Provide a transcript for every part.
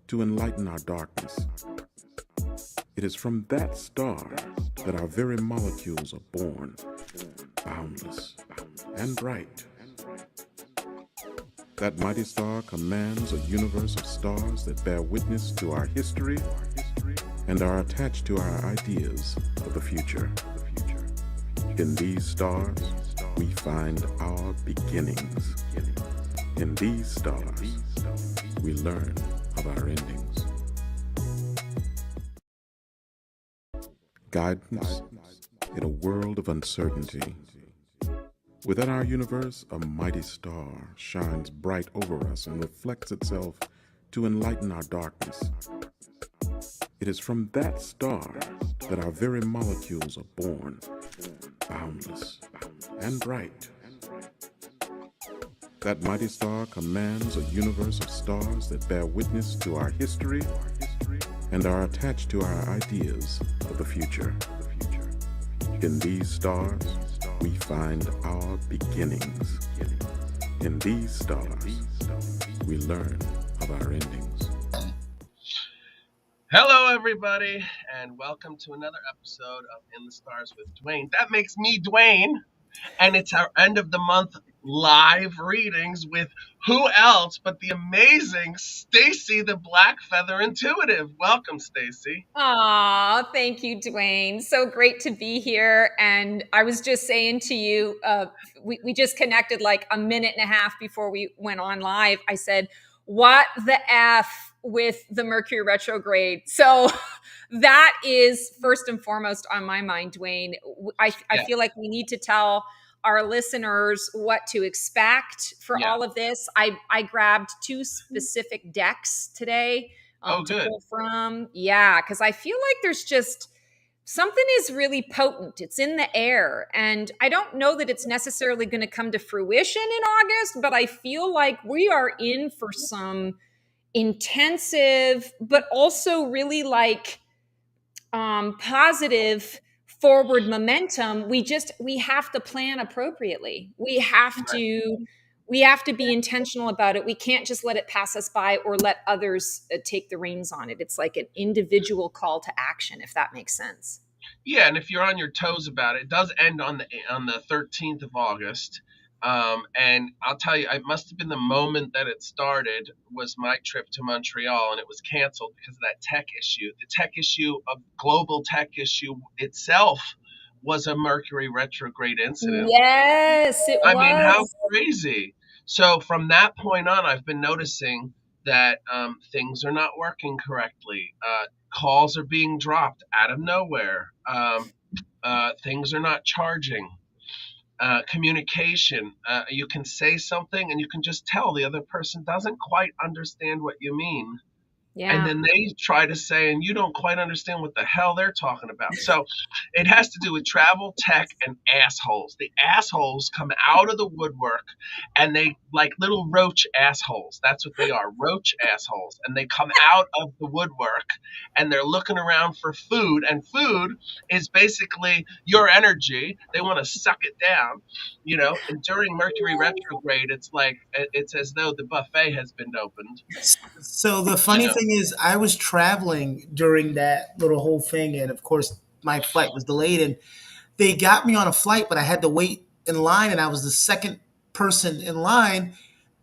to enlighten our darkness. It is from that star that our very molecules are born, boundless and bright. That mighty star commands a universe of stars that bear witness to our history and are attached to our ideas of the future. In these stars, we find our beginnings. In these stars, we learn of our endings. Guidance in a world of uncertainty. Within our universe, a mighty star shines bright over us and reflects itself to enlighten our darkness. It is from that star that our very molecules are born, boundless and bright. That mighty star commands a universe of stars that bear witness to our history and are attached to our ideas of the future. In these stars, we find our beginnings. In these stars, we learn of our endings. Hello, everybody, and welcome to another episode of In the Stars with Dwayne. That makes me Dwayne, and it's our end of the month live readings with who else but the amazing Stacy, the Black Feather Intuitive. Welcome, Stacy. Aw, thank you, Dwayne. So great to be here. And I was just saying to you, we just connected like a minute and a half before we went on live. I said, what the F with the Mercury retrograde? So that is first and foremost on my mind, Dwayne. I feel like we need to tell our listeners what to expect for all of this. I grabbed two specific decks today to pull from. Yeah, because I feel like there's just something is really potent. It's in the air. And I don't know that it's necessarily going to come to fruition in August, but I feel like we are in for some intensive, but also really like positive forward momentum. We have to plan appropriately. We have to be intentional about it. We can't just let it pass us by or let others take the reins on it. It's like an individual call to action, if that makes sense. Yeah, and if you're on your toes about it, it does end on the 13th of August. And I'll tell you, it must have been the moment that it started was my trip to Montreal, and it was canceled because of that tech issue. The tech issue, of global tech issue itself, was a Mercury retrograde incident. Yes, it was. I mean, how crazy. So from that point on, I've been noticing that things are not working correctly. Calls are being dropped out of nowhere. Things are not charging. Communication. You can say something and you can just tell the other person doesn't quite understand what you mean. Yeah. And then they try to say, and you don't quite understand what the hell they're talking about. So it has to do with travel, tech, and assholes. The assholes come out of the woodwork, and they like little roach assholes. That's what they are, roach assholes. And they come out of the woodwork, and they're looking around for food. And food is basically your energy. They want to suck it down, you know. And during Mercury retrograde, it's like it's as though the buffet has been opened. So the funny thing is, I was traveling during that little whole thing, and of course, my flight was delayed, and they got me on a flight, but I had to wait in line, and I was the second person in line,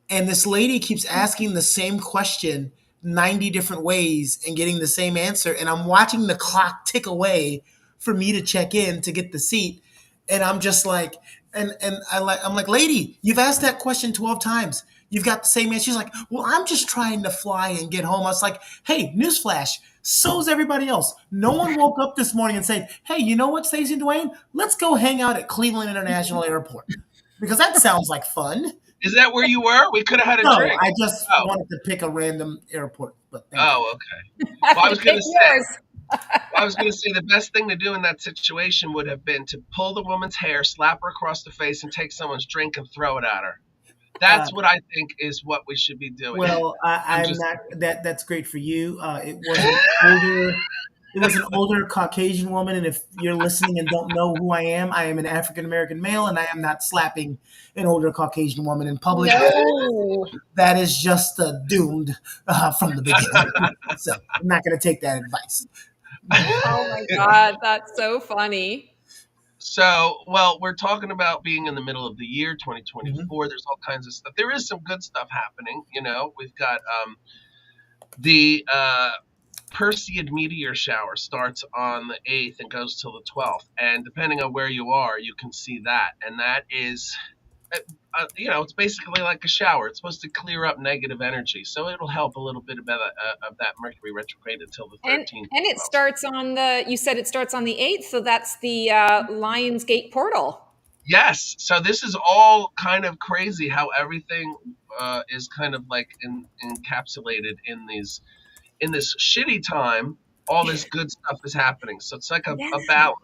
and this lady keeps asking the same question 90 different ways and getting the same answer, and I'm watching the clock tick away for me to check in to get the seat, and I'm just like, I'm like, lady, you've asked that question 12 times. You've got the same answer. She's like, well, I'm just trying to fly and get home. I was like, hey, newsflash, so's everybody else. No one woke up this morning and said, hey, you know what, Stacey and Dwayne? Let's go hang out at Cleveland International Airport. Because that sounds like fun. Is that where you were? We could have had a drink. No, I just wanted to pick a random airport. But okay. Well, I was going to say the best thing to do in that situation would have been to pull the woman's hair, slap her across the face, and take someone's drink and throw it at her. That's what I think is what we should be doing. Well, I'm not. That's great for you. It wasn't over. It was an older Caucasian woman, and if you're listening and don't know who I am an African American male, and I am not slapping an older Caucasian woman in public. No. That is just doomed from the beginning. So I'm not going to take that advice. Oh my God, that's so funny. So, well, we're talking about being in the middle of the year, Mhm. 2024. There's all kinds of stuff. There is some good stuff happening. We've got the Perseid meteor shower starts on the 8th and goes till the 12th. And depending on where you are, you can see that. And that is, it's basically like a shower. It's supposed to clear up negative energy. So it'll help a little bit about of that Mercury retrograde until the And 13th. and it starts on you said it starts on the 8th, so that's the Lions Gate portal. Yes. So this is all kind of crazy how everything is kind of like encapsulated in this shitty time. All this good stuff is happening. So it's like Yeah. a balance.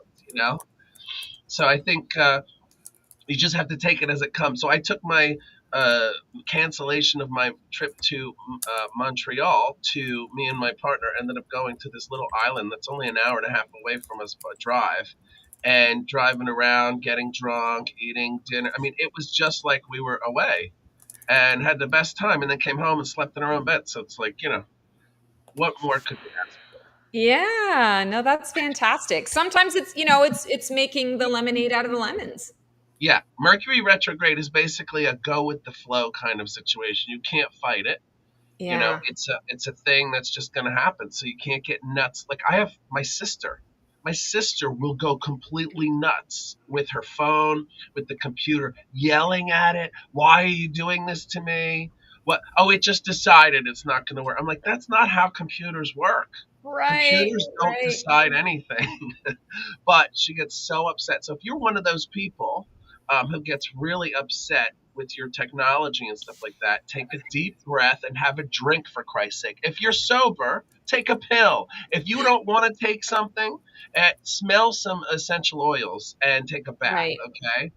So I think you just have to take it as it comes. So I took my cancellation of my trip to Montreal to me and my partner ended up going to this little island that's only an hour and a half away from us by drive and driving around, getting drunk, eating dinner. I mean, it was just like we were away and had the best time and then came home and slept in our own bed. So it's like, what more could we ask? Yeah, no, that's fantastic. Sometimes it's making the lemonade out of the lemons. Yeah, Mercury retrograde is basically a go with the flow kind of situation. You can't fight it. Yeah. It's a thing that's just going to happen. So you can't get nuts. Like I have my sister. My sister will go completely nuts with her phone, with the computer, yelling at it. Why are you doing this to me? What? Oh, it just decided it's not going to work. I'm like, that's not how computers work. Right, Computers don't right. decide anything. But she gets so upset. So if you're one of those people who gets really upset with your technology and stuff like that, take a deep breath and have a drink for Christ's sake. If you're sober, take a pill. If you don't want to take something, smell some essential oils and take a bath. Right. Okay.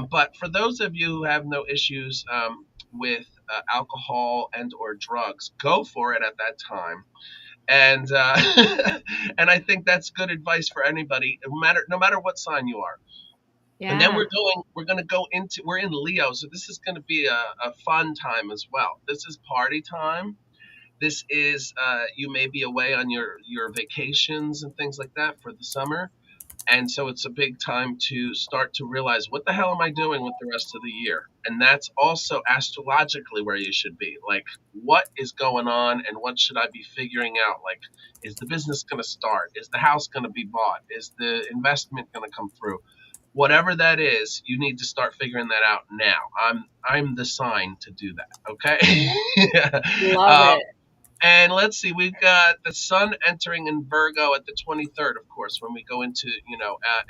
But for those of you who have no issues with alcohol and or drugs, go for it at that time and and I think that's good advice for anybody, no matter what sign you are. And then Yeah. we're in Leo, so this is going to be a fun time as well. This is party time. This is you may be away on your vacations and things like that for the summer. And so it's a big time to start to realize what the hell am I doing with the rest of the year? And that's also astrologically where you should be. Like, what is going on and what should I be figuring out? Like, is the business going to start? Is the house going to be bought? Is the investment going to come through? Whatever that is, you need to start figuring that out now. I'm the sign to do that. Okay. Love um, it. and let's see, we've got the sun entering in Virgo at the 23rd, of course, when we go into,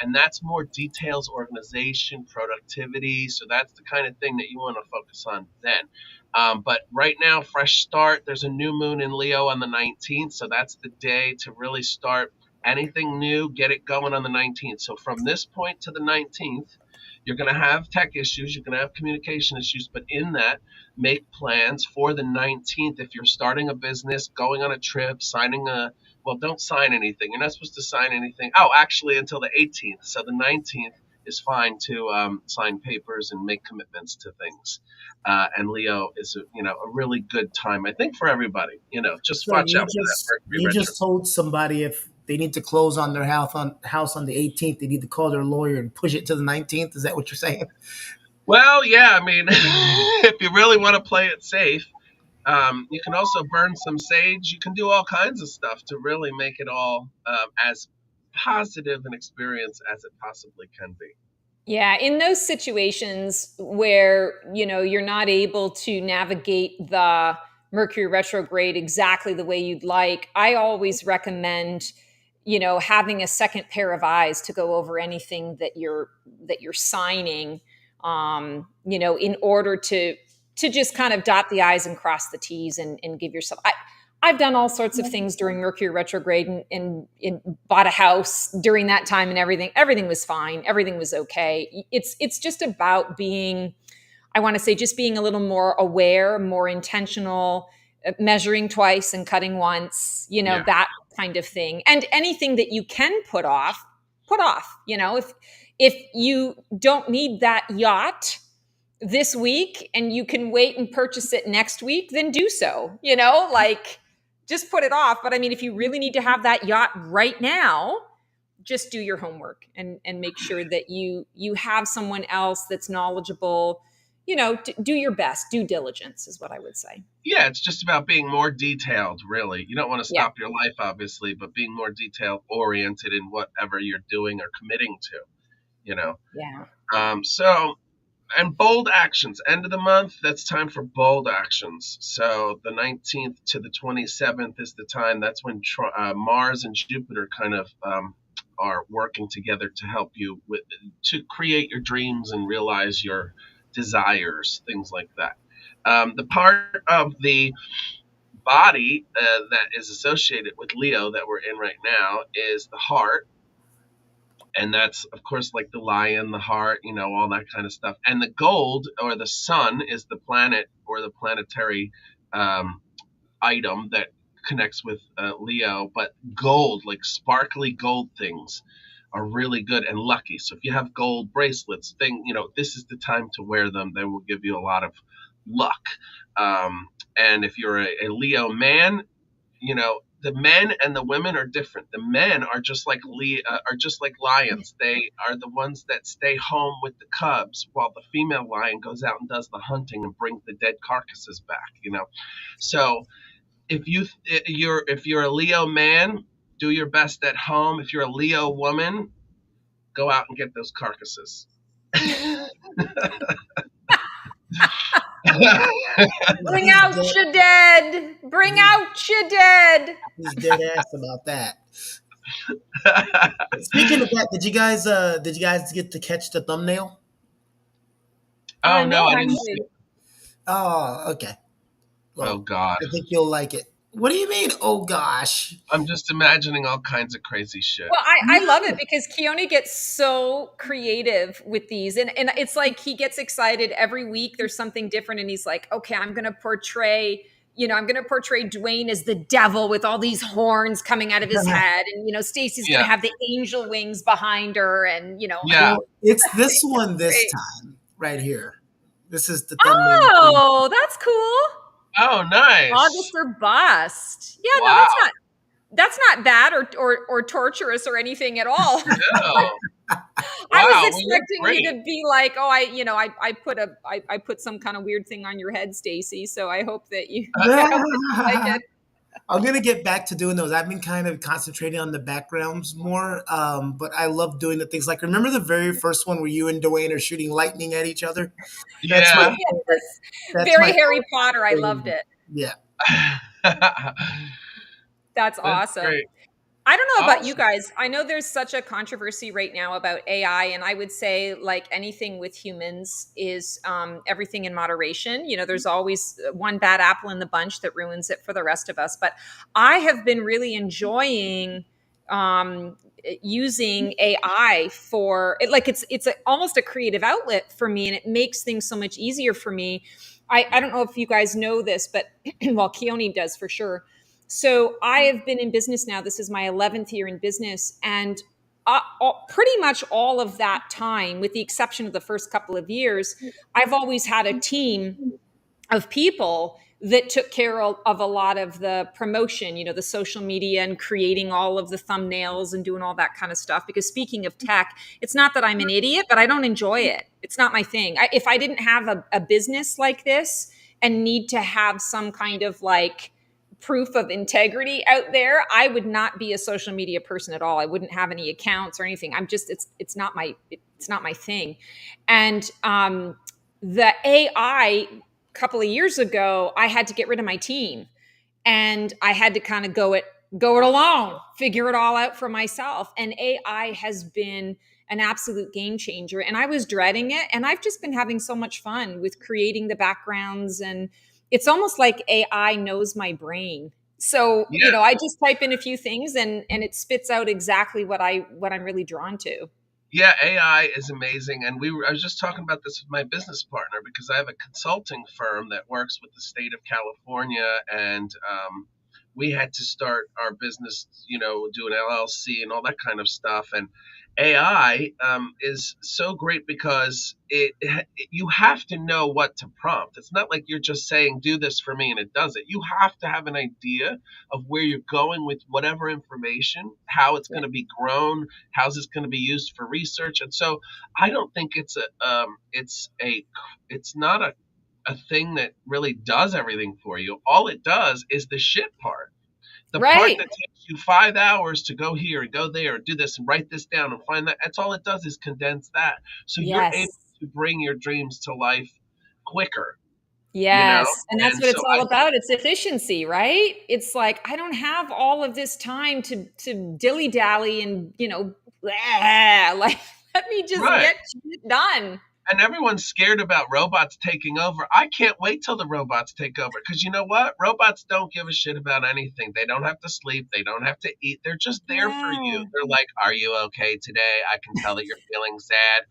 and that's more details, organization, productivity. So that's the kind of thing that you want to focus on then. But right now, fresh start. There's a new moon in Leo on the 19th. So that's the day to really start anything new, get it going on the 19th. So from this point to the 19th, you're going to have tech issues, you're going to have communication issues, but in that, make plans for the 19th. If you're starting a business, going on a trip, well, don't sign anything. You're not supposed to sign anything. Oh, actually, until the 18th. So the 19th is fine to sign papers and make commitments to things. And Leo is, a really good time, I think, for everybody. Just So watch out for that Mercury you retro. just told somebody if they need to close on their house on the 18th, they need to call their lawyer and push it to the 19th. Is that what you're saying? Well, yeah, I mean, if you really want to play it safe, you can also burn some sage. You can do all kinds of stuff to really make it all as positive an experience as it possibly can be. Yeah, in those situations where, you're not able to navigate the Mercury retrograde exactly the way you'd like, I always recommend, having a second pair of eyes to go over anything that you're signing, in order to just kind of dot the I's and cross the T's and give yourself. I've done all sorts of things during Mercury retrograde and bought a house during that time and everything. Everything was fine. Everything was okay. It's just about being, I want to say, just being a little more aware, more intentional, measuring twice and cutting once, Yeah. that kind of thing. And anything that you can put off, put off. If you don't need that yacht this week and you can wait and purchase it next week, then do so. Like, just put it off. But I mean, if you really need to have that yacht right now, just do your homework and make sure that you have someone else that's knowledgeable. Do your best. Due diligence is what I would say. Yeah, it's just about being more detailed, really. You don't want to Yeah. stop your life, obviously, but being more detail oriented in whatever you're doing or committing to, you know. Yeah. So, and bold actions. End of the month, that's time for bold actions. So the 19th to the 27th is the time. That's when Mars and Jupiter kind of are working together to help you to create your dreams and realize your desires, things like that. The part of the body that is associated with Leo that we're in right now is the heart. And that's, of course, like the lion, the heart, all that kind of stuff. And the gold or the sun is the planet or the planetary item that connects with Leo. But gold, like sparkly gold things, are really good and lucky. So if you have gold bracelets, this is the time to wear them. They will give you a lot of luck. And if you're a Leo man, the men and the women are different. The men are just like lions. They are the ones that stay home with the cubs, while the female lion goes out and does the hunting and brings the dead carcasses back. So if you're a Leo man, do your best at home. If you're a Leo woman, go out and get those carcasses. Bring out your dead. Bring out your dead. He's dead ass about that. Speaking of that, did you guys get to catch the thumbnail? Oh no, I didn't actually. see it. Oh, okay. Well, Oh God. I think you'll like it. What do you mean? Oh gosh. I'm just imagining all kinds of crazy shit. Well, I love it because Keone gets so creative with these. And it's like he gets excited every week. There's something different. And he's like, okay, I'm going to portray Dwayne as the devil with all these horns coming out of his head. And, Stacey's going to have the angel wings behind her. And, Yeah. Well, it's this one this time right here. This is the thumbnail. Oh, that's cool. Oh, nice. August or bust. Yeah, Wow. no, that's not bad or torturous or anything at all. No. I Wow, was expecting well, you to be like, oh, I put some kind of weird thing on your head, Stacey. So I hope that you like it. I'm gonna get back to doing those. I've been kind of concentrating on the backgrounds more, but I love doing the things like, remember the very first one where you and Dwayne are shooting lightning at each other? That's my favorite. That's Very my Harry Potter. I loved it. Yeah. That's awesome. Great. I don't know about you guys. I know there's such a controversy right now about AI, and I would say, like anything with humans, is everything in moderation. There's always one bad apple in the bunch that ruins it for the rest of us. But I have been really enjoying using AI for it. Like it's almost a creative outlet for me, and it makes things so much easier for me. I don't know if you guys know this, but well, Keone does for sure. So I have been in business now. This is my 11th year in business. And pretty much all of that time, with the exception of the first couple of years, I've always had a team of people that took care of a lot of the promotion, the social media and creating all of the thumbnails and doing all that kind of stuff. Because speaking of tech, it's not that I'm an idiot, but I don't enjoy it. It's not my thing. If I didn't have a business like this and need to have some kind of like proof of integrity out there, I would not be a social media person at all. I wouldn't have any accounts or anything. I'm just, it's not my thing. And the AI couple of years ago, I had to get rid of my team and I had to kind of go it alone, figure it all out for myself. And AI has been an absolute game changer. And I was dreading it. And I've just been having so much fun with creating the backgrounds, and it's almost like AI knows my brain. So, I just type in a few things and it spits out exactly what I'm really drawn to. Yeah, AI is amazing, and I was just talking about this with my business partner because I have a consulting firm that works with the state of California, and we had to start our business, do an LLC and all that kind of stuff. And AI is so great because you have to know what to prompt. It's not like you're just saying do this for me and it does it. You have to have an idea of where you're going with whatever information, how it's Yeah. going to be grown, how's this going to be used for research. And so I don't think it's not a thing that really does everything for you. All it does is the shit part. The part Right. that takes you 5 hours to go here and go there and do this and write this down and find that. That's all it does is condense that. So you're able Yes. to bring your dreams to life quicker, you know? Yes. And that's And what so it's all about. It's efficiency, right? It's like, I don't have all of this time to dilly dally and, like, let me just right. get shit done. And everyone's scared about robots taking over. I can't wait till the robots take over because you know what? Robots don't give a shit about anything. They don't have to sleep. They don't have to eat. They're just there for you. Yeah. They're like, "Are you okay today? I can tell that you're feeling sad."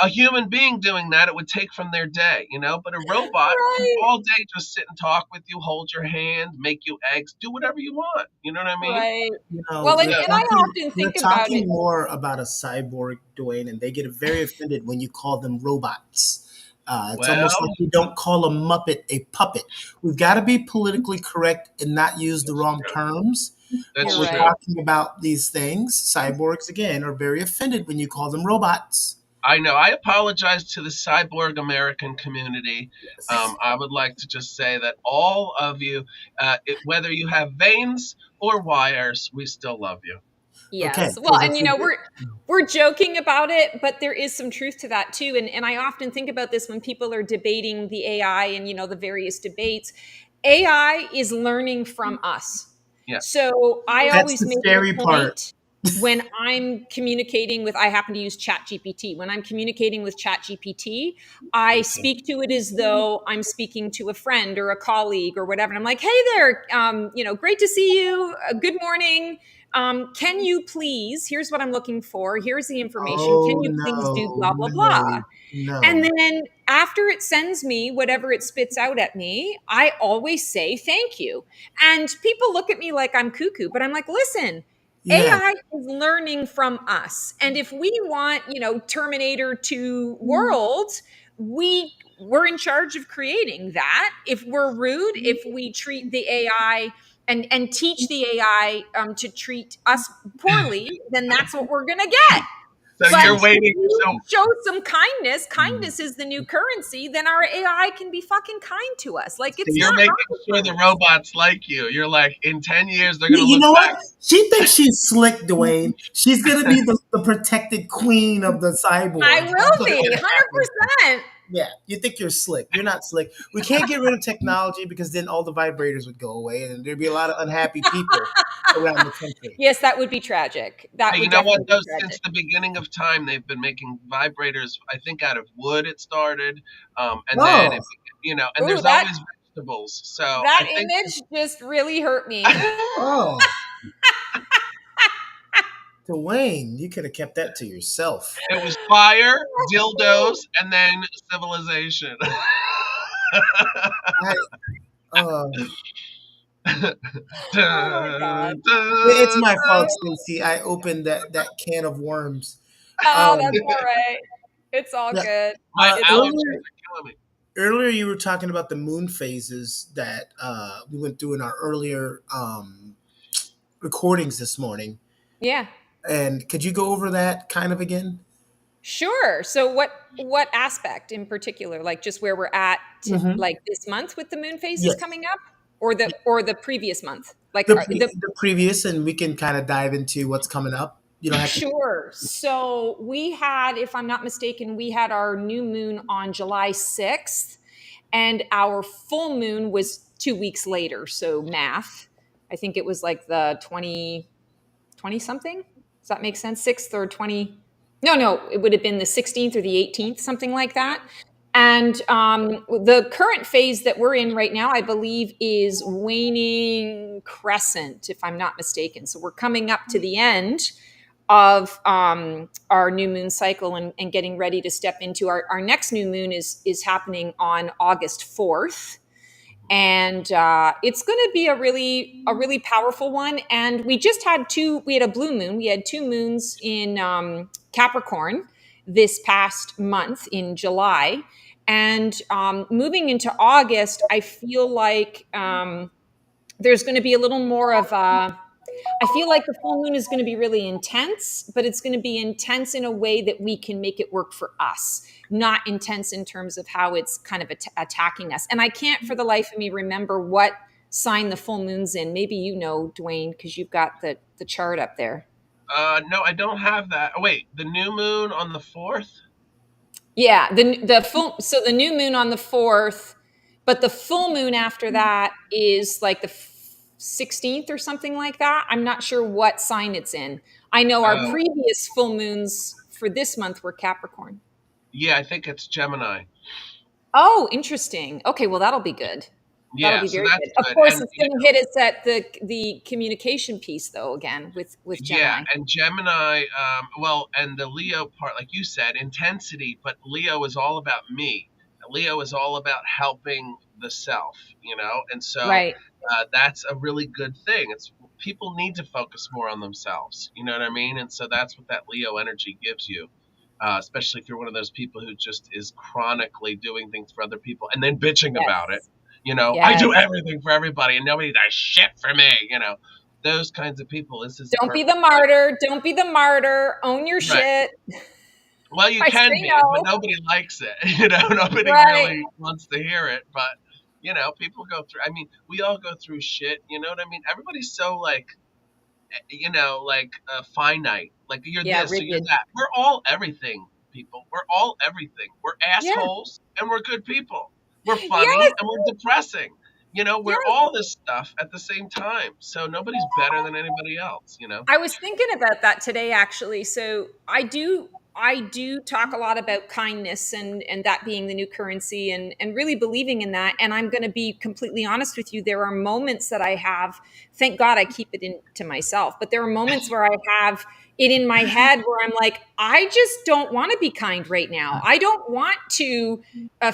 A human being doing that, it would take from their day, But a robot can Right. all day just sit and talk with you, hold your hand, make you eggs, do whatever you want. You know what I mean? Right. You know, Well, and, So, and I often you're think about talking it. more about a cyborg, Dwayne, and they get very offended when you call them robots. It's almost like well, you don't call a Muppet a puppet. We've got to be politically correct and not use the that's wrong true. terms when You're That's we're true. right. talking about these things. Cyborgs, again, are very offended when you call them robots. I know. I apologize to the cyborg American community. Yes. I would like to just say that all of you, whether you have veins or wires, we still love you. Okay, Yes. Well, because and if you we're joking about it, but there is some truth to that too. And I often think about this when people are debating the AI and the various debates. AI is learning from us. Yeah. So I that's always the make it scary a part. point when I'm communicating with, I happen to use ChatGPT. When I'm communicating with ChatGPT, I Okay. speak to it as though I'm speaking to a friend or a colleague or whatever. And I'm like, hey there, great to see you. Good morning. Can you please, here's what I'm looking for. Here's the information. Oh Can you please do no, blah, blah, blah? no, And no. then after it sends me whatever it spits out at me, I always say thank you. And people look at me like I'm cuckoo, but I'm like, listen, Yeah. AI is learning from us. And if we want, Terminator 2 world, we're in charge of creating that. If we're rude, if we treat the AI and teach the AI to treat us poorly, then that's what we're going to get. So But you're So if waiting. you So show some kindness is the new currency, then our AI can be fucking kind to us. Like, So it's you're not making rocket sure the science. robots like you. You're like, in 10 years, they're You, going to you look know what? back. She thinks she's slick, Dwayne. She's gonna be the protected queen of the I cyborgs. That's will what's be gonna happen. 100%. Yeah, you think you're slick. You're not slick. We can't get rid of technology because then all the vibrators would go away and there'd be a lot of unhappy people around the country. Yes, that would be tragic. That Hey, you would know what, definitely be though? Since tragic. the beginning of time, they've been making vibrators, I think, out of wood it started. And then, Oh, and Ooh, there's that always vegetables. So that I think image just really hurt me. oh, Dwayne, you could have kept that to yourself. it was fire, dildos, and then civilization. I, uh, Oh my god. it's my fault, Stacey. I opened that can of worms. Oh, Um, that's all right. It's all yeah, good. My allergies earlier, are killing me. earlier you were talking about the moon phases that we went through in our earlier recordings this morning. Yeah. And could you go over that kind of again? Sure. So what aspect in particular? Like just where we're at to Hmm. like this month with the moon phases Yes. coming up or the previous month? Like the The previous, and we can kind of dive into what's coming up. You don't have to. Sure. So we had, if I'm not mistaken, we had our new moon on July 6th, and our full moon was 2 weeks later. So math, I think it was like the 20 something. Does that make sense? 6th or 20? No, it would have been the 16th or the 18th, something like Yeah. that. And the current phase that we're in right now, I believe, is waning crescent, if I'm not mistaken. So we're coming up to the end of our new moon cycle and getting ready to step into our next new moon is happening on August 4th, and it's going to be a really powerful one. And we had a blue moon. We had two moons in Capricorn this past month in July, and moving into August, I feel like there's going to be a little more of a, I feel like the full moon is going to be really intense, but it's going to be intense in a way that we can make it work for us, not intense in terms of how it's kind of attacking us. And I can't for the life of me remember what sign the full moon's in. Maybe you know, Dwayne, because you've got the chart up there. No, I don't have that. Oh, wait, the new moon on the 4th? Yeah, the new moon on the 4th, but the full moon after that is like the 16th or something like that. I'm not sure what sign it's in. I know our Oh, previous full moons for this month were Capricorn. yeah, I think it's Gemini. Oh, interesting. Okay, well that'll be good. That'll Yeah, be so very that's good. Of good. course, And it's going to hit us at the communication piece though again with yeah, Gemini. and Gemini, well, and the Leo part, like you said, intensity, but Leo is all about me. Leo is all about helping the self, and so Right. that's a really good thing. It's people need to focus more on themselves, you know what I mean? And so that's what that Leo energy gives you, especially if you're one of those people who just is chronically doing things for other people and then bitching about it. Yes. I Yes. do everything for everybody and nobody does shit for me. Those kinds of people. This is Don't be the perfect time. martyr. Don't be the martyr. Own your Right. shit. Well, you I can say be, but no. nobody likes it. Nobody Right. really wants to hear it. But people go through. I mean, we all go through shit. You know what I mean? Everybody's so like, finite. Like you're Yeah, this, so you're rigid. that. We're all everything, people. We're all everything. We're Yeah. assholes and we're good people. We're Yes. funny and we're depressing. We're Yes. all this stuff at the same time. So nobody's better than anybody else. I was thinking about that today actually. So I do talk a lot about kindness and that being the new currency and really believing in that. And I'm going to be completely honest with you. There are moments that I have, thank God I keep it in to myself, but there are moments where I have it in my head where I'm like, I just don't want to be kind right now. I don't want to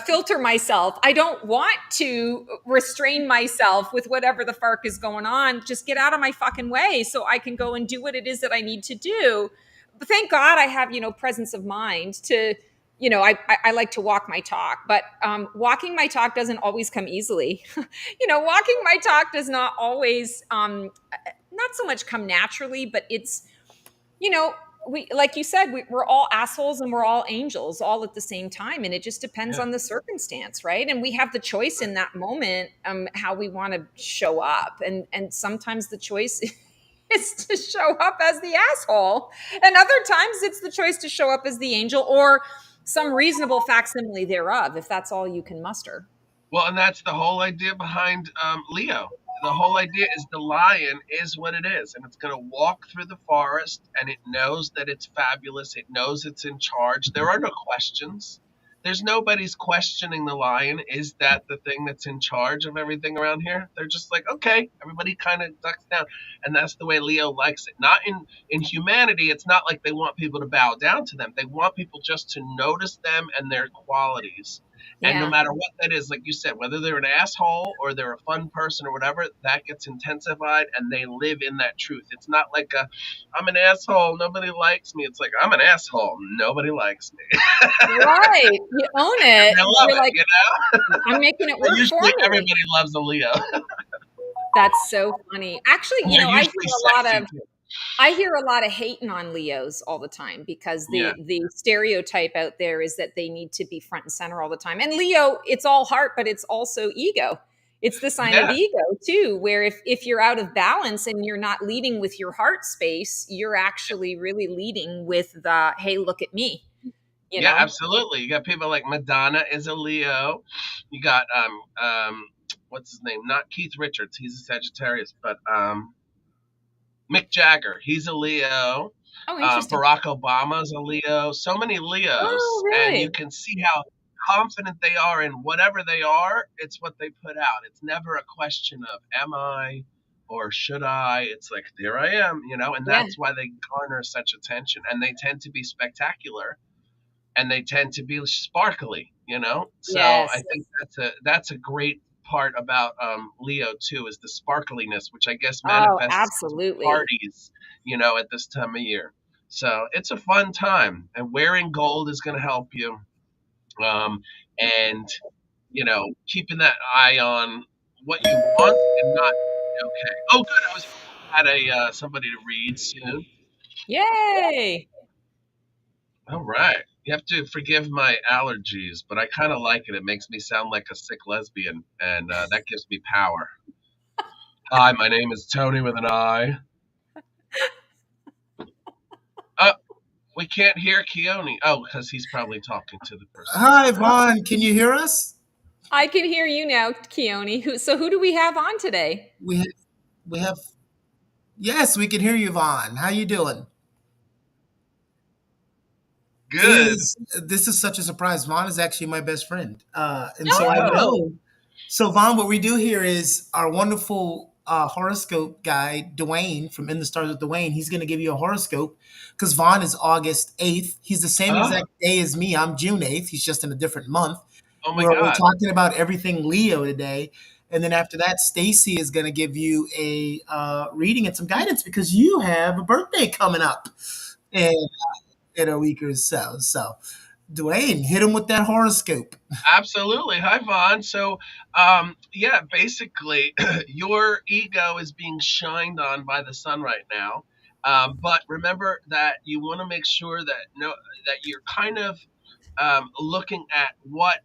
filter myself. I don't want to restrain myself with whatever the fuck is going on. Just get out of my fucking way so I can go and do what it is that I need to do. But thank God I have, presence of mind to, I like to walk my talk, but walking my talk doesn't always come easily. Walking my talk does not always, not so much come naturally, but it's, you know, we, like you said, we're all assholes and we're all angels all at the same time. And it just depends Yeah. on the circumstance. Right. And we have the choice in that moment, how we want to show up. And sometimes the choice is to show up as the asshole. And other times it's the choice to show up as the angel or some reasonable facsimile thereof, if that's all you can muster. Well, and that's the whole idea behind Leo. The whole idea is the lion is what it is, and it's going to walk through the forest, and it knows that it's fabulous. It knows it's in charge. There are no questions. There's nobody's questioning the lion. Is that the thing that's in charge of everything around here? They're just like, okay, everybody kind of ducks down, and that's the way Leo likes it. Not in humanity. It's not like they want people to bow down to them. They want people just to notice them and their qualities, and no Yeah. matter what that is, like you said, whether they're an asshole or they're a fun person or whatever, that gets intensified and they live in that truth. It's not like I'm an asshole, nobody likes me. It's like, I'm an asshole, nobody likes me. Right. You own And it. they love You're it, like, you know? I'm making it And work for usually me. everybody loves a Leo. That's so funny. Actually, And they're I hear usually a lot sexy of too. I hear a lot of hating on Leos all the time because Yeah. the stereotype out there is that they need to be front and center all the time. And Leo, it's all heart, but it's also ego. It's the sign of Yeah. ego too, where if you're out of balance and you're not leading with your heart space, you're actually really leading with the hey, look at me, you Yeah, know? absolutely. You got people like Madonna is a Leo. You got what's his name? Not Keith Richards, he's a Sagittarius, but Mick Jagger, he's a Leo. Oh, interesting. Barack Obama's a Leo. So many Oh, Leos, and you really? can see how confident they are in whatever they are. It's what they put out. It's never a question of am I? or should I? It's like, there I am, and Yeah. that's why they garner such attention. And they tend to be spectacular, and they tend to be sparkly, So I Yes. think that's a great part about Leo too, is the sparkliness, which I guess Oh, manifests into absolutely. parties, at this time of year. So it's a fun time, and wearing gold is going to help you. And keeping that eye on what you want and not okay. Oh, good. I was had a somebody to read soon. Yay. All right. You have to forgive my allergies, but I kind of like it. It makes me sound like a sick lesbian, and that gives me power. Hi, my name is Tony with an I. Uh, we can't hear Keone. Oh, because he's probably talking to the person Hi, next to him. Vaughn. Can you hear us? I can hear you now, Keone. So who do we have on today? We have, we have. Yes, we can hear you, Vaughn. How you doing? Good. Is This is such a surprise. Vaughn is actually my best friend, and so I Oh, Oh, know. So Vaughn, what we do here is our wonderful horoscope guy, Dwayne from In the Stars with Dwayne. He's going to give you a horoscope because Vaughn is August 8th. He's the same oh, exact day as me. I'm June 8th. He's just in a different month. oh my We're God. talking about everything Leo today. And then after that, Stacy is going to give you a reading and some guidance because you have a birthday coming up in, in a week or so. So, Dwayne, hit him with that horoscope. Absolutely. Hi, Vaughn. So, yeah, basically, your ego is being shined on by the sun right now. But remember that you want to make sure that you're kind of looking at what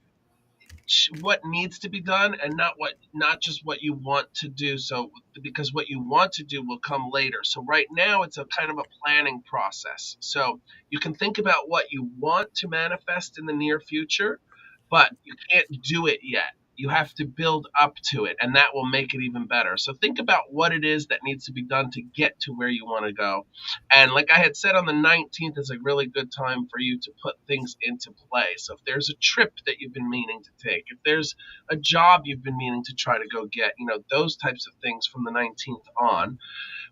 needs to be done, and not just what you want to do, so because what you want to do will come later. So right now it's a kind of a planning process, so you can think about what you want to manifest in the near future, but you can't do it yet. You have to build up to it, and that will make it even better. So think about what it is that needs to be done to get to where you want to go. And like I had said, on the 19th is a really good time for you to put things into play. So if there's a trip that you've been meaning to take, if there's a job you've been meaning to try to go get, those types of things from the 19th on.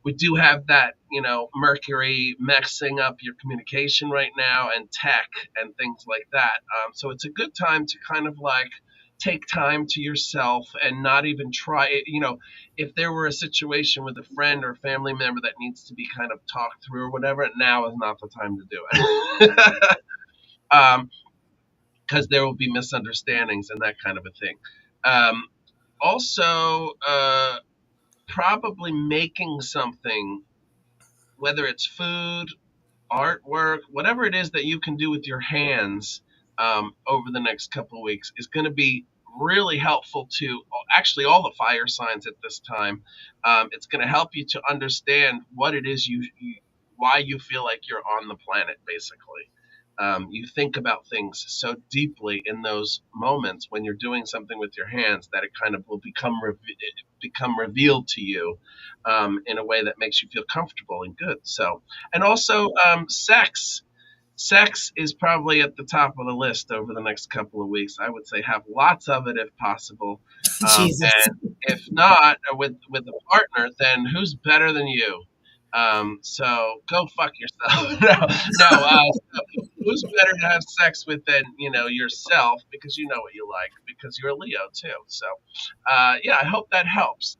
We do have that, Mercury messing up your communication right now, and tech and things like that. So it's a good time to kind of like take time to yourself and not even try it. If there were a situation with a friend or family member that needs to be kind of talked through or whatever, now is not the time to do it. Because there will be misunderstandings and that kind of a thing. Also, probably making something, whether it's food, artwork, whatever it is that you can do with your hands over the next couple of weeks, is going to be really helpful to actually all the fire signs at this time. It's going to help you to understand what it is why you feel like you're on the planet, basically. You think about things so deeply in those moments when you're doing something with your hands that it kind of will become revealed to you in a way that makes you feel comfortable and good. So, and also sex. Sex is probably at the top of the list over the next couple of weeks. I would say have lots of it if possible, Jesus. and if not, with a partner, then who's better than you? So go fuck yourself. No, no. So who's better to have sex with than yourself, because you know what you like, because you're a Leo too. So yeah, I hope that helps.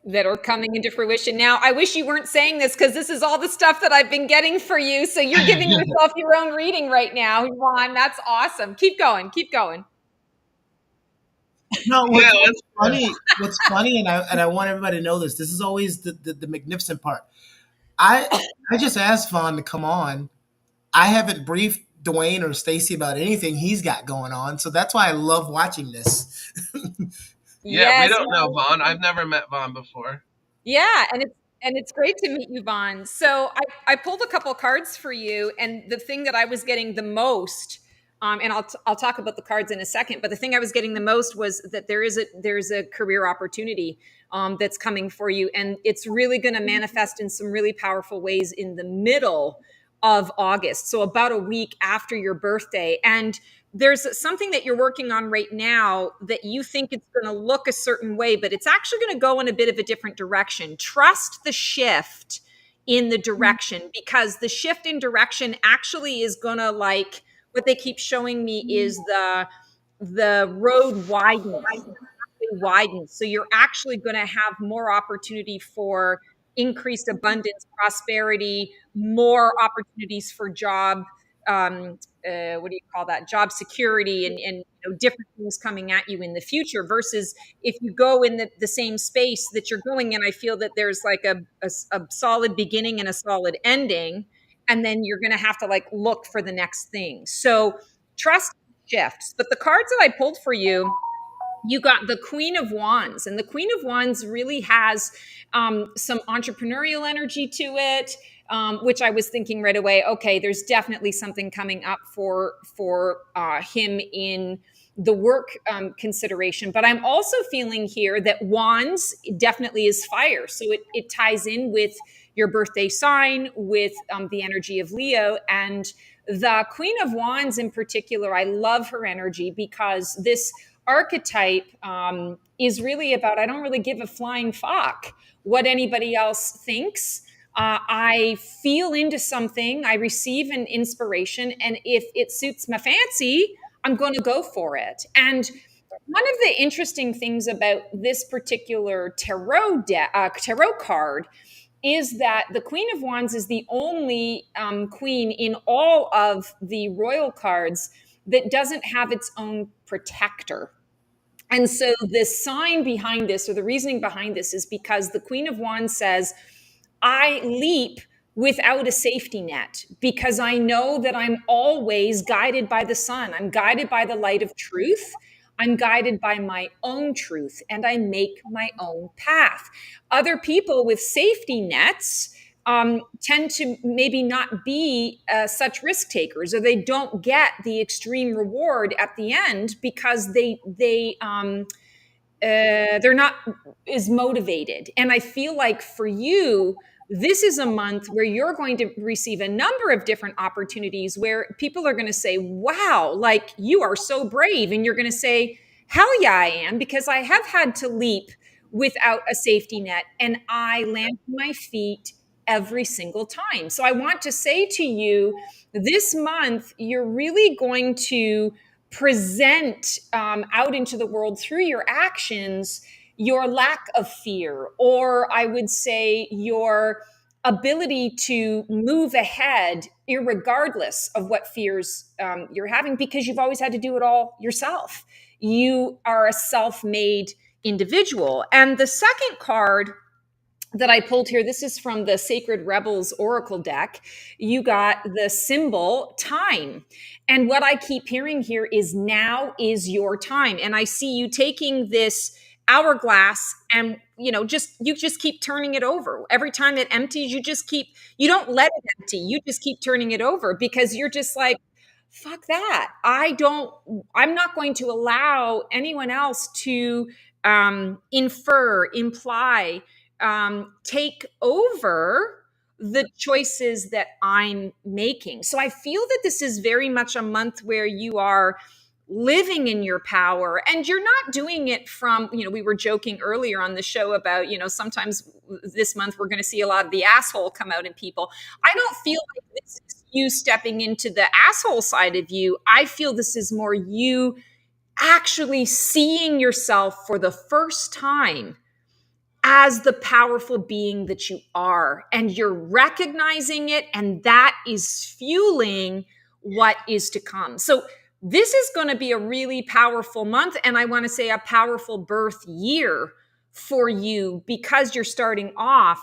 that are coming into fruition now. I wish you weren't saying this because this is all the stuff that I've been getting for you. So you're giving yourself your own reading right now, Juan. That's awesome. Keep going. Keep going. No, Yeah, what's let's. funny? What's funny, and I want everybody to know this. This is always the magnificent part. I I just asked Vaughn to come on. I haven't briefed Dwayne or Stacy about anything he's got going on, so that's why I love watching this. Yeah, we Yes. don't know Vaughn. I've never met Vaughn before. Yeah, and it's great to meet you, Vaughn. So I pulled a couple cards for you, and the thing that I was getting the most and I'll talk about the cards in a second. But the thing I was getting the most was that there's a career opportunity that's coming for you, and it's really going to manifest in some really powerful ways in the middle of August, so about a week after your birthday. And there's something that you're working on right now that you think it's going to look a certain way, but it's actually going to go in a bit of a different direction. Trust the shift in the direction, because the shift in direction actually is going to, like, what they keep showing me is the road widens. So you're actually going to have more opportunity for increased abundance, prosperity, more opportunities for job. What do you call that? Job security, and different things coming at you in the future. Versus if you go in the same space that you're going in, I feel that there's like a solid beginning and a solid ending, and then you're going to have to like look for the next thing. So trust shifts. But the cards that I pulled for you, you got the Queen of Wands, and the Queen of Wands really has some entrepreneurial energy to it, which I was thinking right away. Okay, there's definitely something coming up for him in the work consideration. But I'm also feeling here that Wands definitely is fire, so it ties in with your birthday sign, with the energy of Leo. And the Queen of Wands in particular, I love her energy, because this archetype is really about, I don't really give a flying fuck what anybody else thinks. I feel into something, I receive an inspiration, and if it suits my fancy, I'm going to go for it. And one of the interesting things about this particular tarot card is that the Queen of Wands is the only queen in all of the royal cards that doesn't have its own protector. And so the sign behind this, or the reasoning behind this, is because the Queen of Wands says, I leap without a safety net, because I know that I'm always guided by the sun. I'm guided by the light of truth. I'm guided by my own truth, and I make my own path. Other people with safety nets tend to maybe not be such risk takers, or they don't get the extreme reward at the end because they're not as motivated. And I feel like for you, this is a month where you're going to receive a number of different opportunities where people are going to say, wow, like, you are so brave. And you're going to say, hell yeah, I am, because I have had to leap without a safety net, and I land on my feet every single time. So I want to say to you, this month, you're really going to present out into the world through your actions your lack of fear, or I would say your ability to move ahead irregardless of what fears you're having, because you've always had to do it all yourself. You are a self-made individual. And the second card that I pulled here, this is from the Sacred Rebels Oracle deck. You got the symbol time. And what I keep hearing here is, now is your time. And I see you taking this hourglass, and you just keep turning it over. Every time it empties, you don't let it empty. You just keep turning it over, because you're just like, fuck that. I'm not going to allow anyone else to infer, imply, take over the choices that I'm making. So I feel that this is very much a month where you are living in your power, and you're not doing it from, we were joking earlier on the show about, sometimes this month we're going to see a lot of the asshole come out in people. I don't feel like this is you stepping into the asshole side of you. I feel this is more you actually seeing yourself for the first time as the powerful being that you are, and you're recognizing it, and that is fueling what is to come. So this is going to be a really powerful month, and I want to say a powerful birth year for you, because you're starting off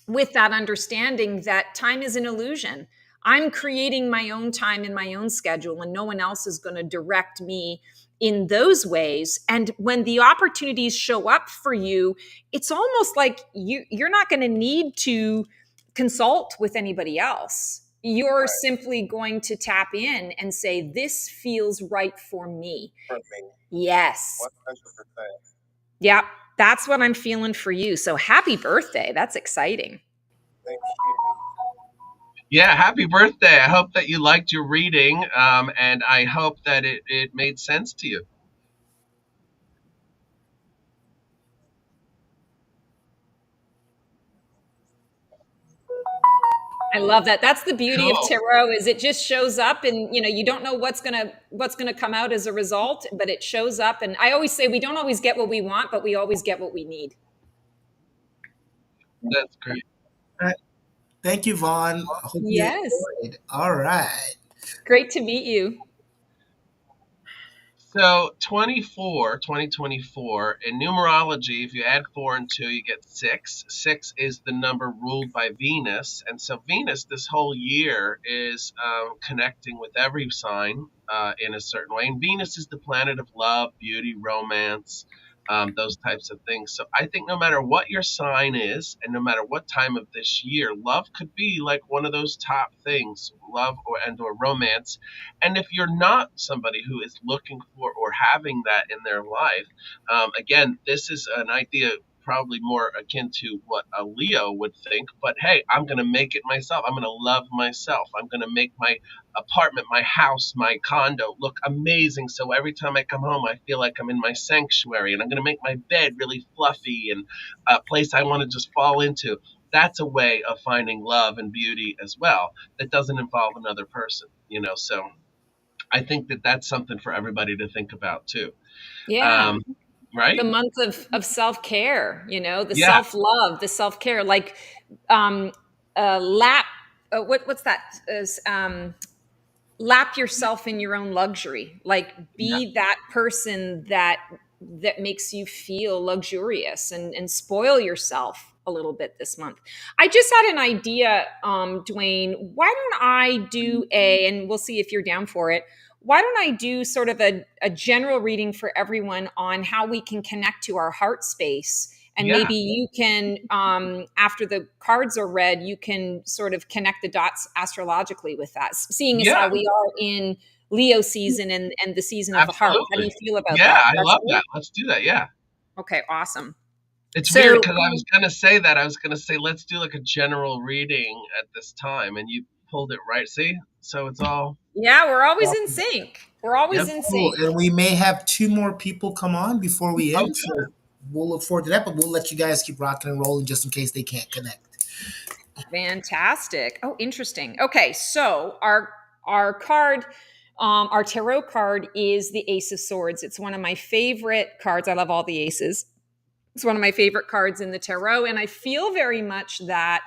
with that understanding that time is an illusion. I'm creating my own time in my own schedule, and no one else is going to direct me in those ways. And when the opportunities show up for you, it's almost like you're not going to need to consult with anybody else. you're simply going to tap in and say, this feels right for me. For me. Yes. 100%. Yeah, that's what I'm feeling for you. So happy birthday. That's exciting. Thank you. Yeah, happy birthday. I hope that you liked your reading, and I hope that it made sense to you. I love that. That's the beauty of Cool. tarot, is it just shows up, and you don't know what's gonna come out as a result, but it shows up. And I always say we don't always get what we want, but we always get what we need. That's great. All right. Thank you, Vaughn. I hope you Yes. enjoyed. All right. Great to meet you. So 2024, in numerology, if you add 4 and 2, you get 6. 6 is the number ruled by Venus. And so Venus this whole year is connecting with every sign in a certain way. And Venus is the planet of love, beauty, romance, those types of things. So I think no matter what your sign is, and no matter what time of this year, love could be like one of those top things, love or romance. And if you're not somebody who is looking for or having that in their life, again, this is an idea probably more akin to what a Leo would think. But hey, I'm going to make it myself. I'm going to love myself. I'm going to make my apartment, my house, my condo look amazing. So every time I come home, I feel like I'm in my sanctuary, and I'm going to make my bed really fluffy and a place I want to just fall into. That's a way of finding love and beauty as well that doesn't involve another person, so I think that that's something for everybody to think about too. Yeah. Right? The month of self-care, the Yeah. self-love, the self-care, like lap what's that? Lap yourself in your own luxury. Like, Yeah. be that person that makes you feel luxurious, and spoil yourself a little bit this month. I just had an idea, Dwayne. Why don't I do and we'll see if you're down for it. Why don't I do sort of a general reading for everyone on how we can connect to our heart space? And Yeah. maybe you can, after the cards are read, you can sort of connect the dots astrologically with that, seeing as how we are in Leo season and the season of the heart. How do you feel about Yeah, that? I That's love good? that. Let's do that. Yeah. Okay, awesome. It's So, weird because I was going to say that. I was going to say, let's do like a general reading at this time. And you pulled it right. See? So it's all. yeah, we're always in sync. We're always Yep. in Cool. sync. And we may have 2 more people come on before we end. Okay. So we'll look forward to that, but we'll let you guys keep rocking and rolling just in case they can't connect. Fantastic. Oh, interesting. Okay, so our card, our tarot card is the Ace of Swords. It's one of my favorite cards. I love all the aces. It's one of my favorite cards in the tarot, and I feel very much that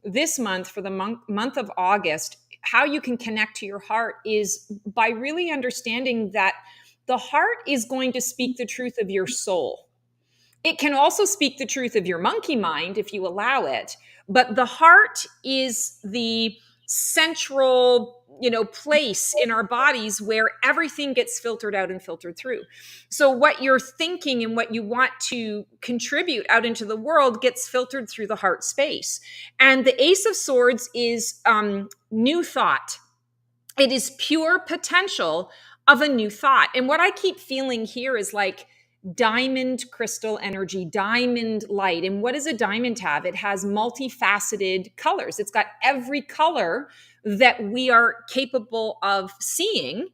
this month, for the month of August, how you can connect to your heart is by really understanding that the heart is going to speak the truth of your soul. It can also speak the truth of your monkey mind if you allow it, but the heart is the central, place in our bodies where everything gets filtered out and filtered through. So what you're thinking and what you want to contribute out into the world gets filtered through the heart space. And the Ace of Swords is new thought. It is pure potential of a new thought. And what I keep feeling here is like diamond crystal energy, diamond light. And what does a diamond have? It has multifaceted colors. It's got every color that we are capable of seeing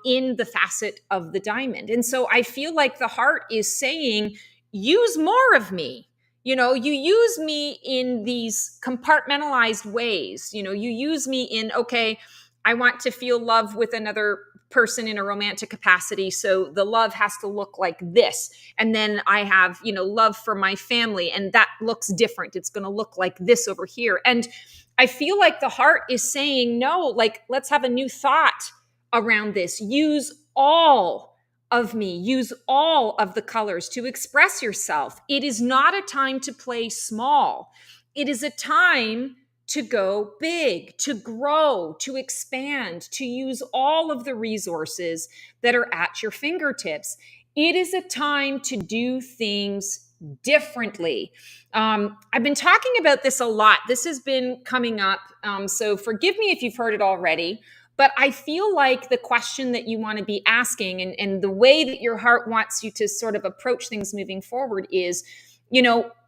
in the facet of the diamond. And so I feel like the heart is saying, use more of me. You use me in these compartmentalized ways. You use me in, okay, I want to feel love with another person in a romantic capacity. So the love has to look like this. And then I have, love for my family, and that looks different. It's going to look like this over here. And I feel like the heart is saying, no, like, let's have a new thought around this. Use all of me, use all of the colors to express yourself. It is not a time to play small. It is a time to go big, to grow, to expand, to use all of the resources that are at your fingertips. It is a time to do things differently. I've been talking about this a lot. This has been coming up. So forgive me if you've heard it already, but I feel like the question that you want to be asking, and the way that your heart wants you to sort of approach things moving forward is,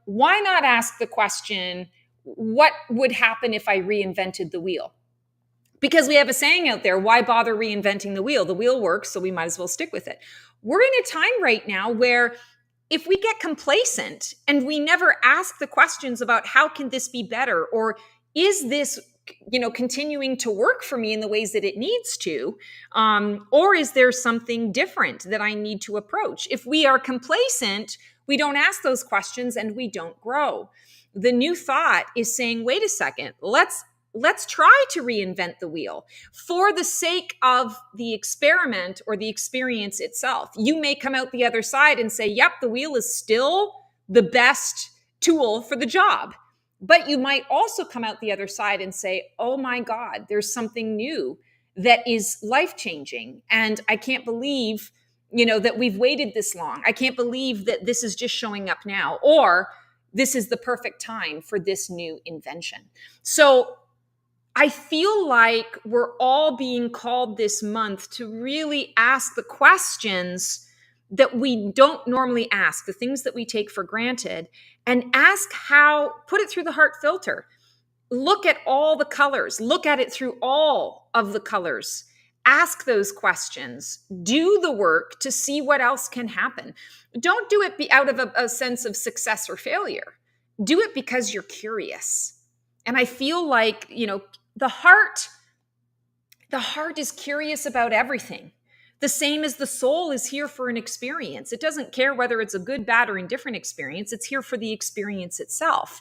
why not ask the question, what would happen if I reinvented the wheel? Because we have a saying out there, why bother reinventing the wheel? The wheel works, so we might as well stick with it. We're in a time right now where if we get complacent and we never ask the questions about how can this be better, or is this continuing to work for me in the ways that it needs to, or is there something different that I need to approach? If we are complacent, we don't ask those questions and we don't grow. The new thought is saying, wait a second, let's try to reinvent the wheel for the sake of the experiment or the experience itself. You may come out the other side and say, yep, the wheel is still the best tool for the job. But you might also come out the other side and say, oh my God, there's something new that is life-changing. And I can't believe, that we've waited this long. I can't believe that this is just showing up now, or this is the perfect time for this new invention. So I feel like we're all being called this month to really ask the questions that we don't normally ask, the things that we take for granted, and ask how, put it through the heart filter. Look at all the colors, look at it through all of the colors. Ask those questions, do the work to see what else can happen. Don't do it out of a sense of success or failure. Do it because you're curious. And I feel like, the heart is curious about everything. The same as the soul is here for an experience. It doesn't care whether it's a good, bad, or indifferent experience. It's here for the experience itself.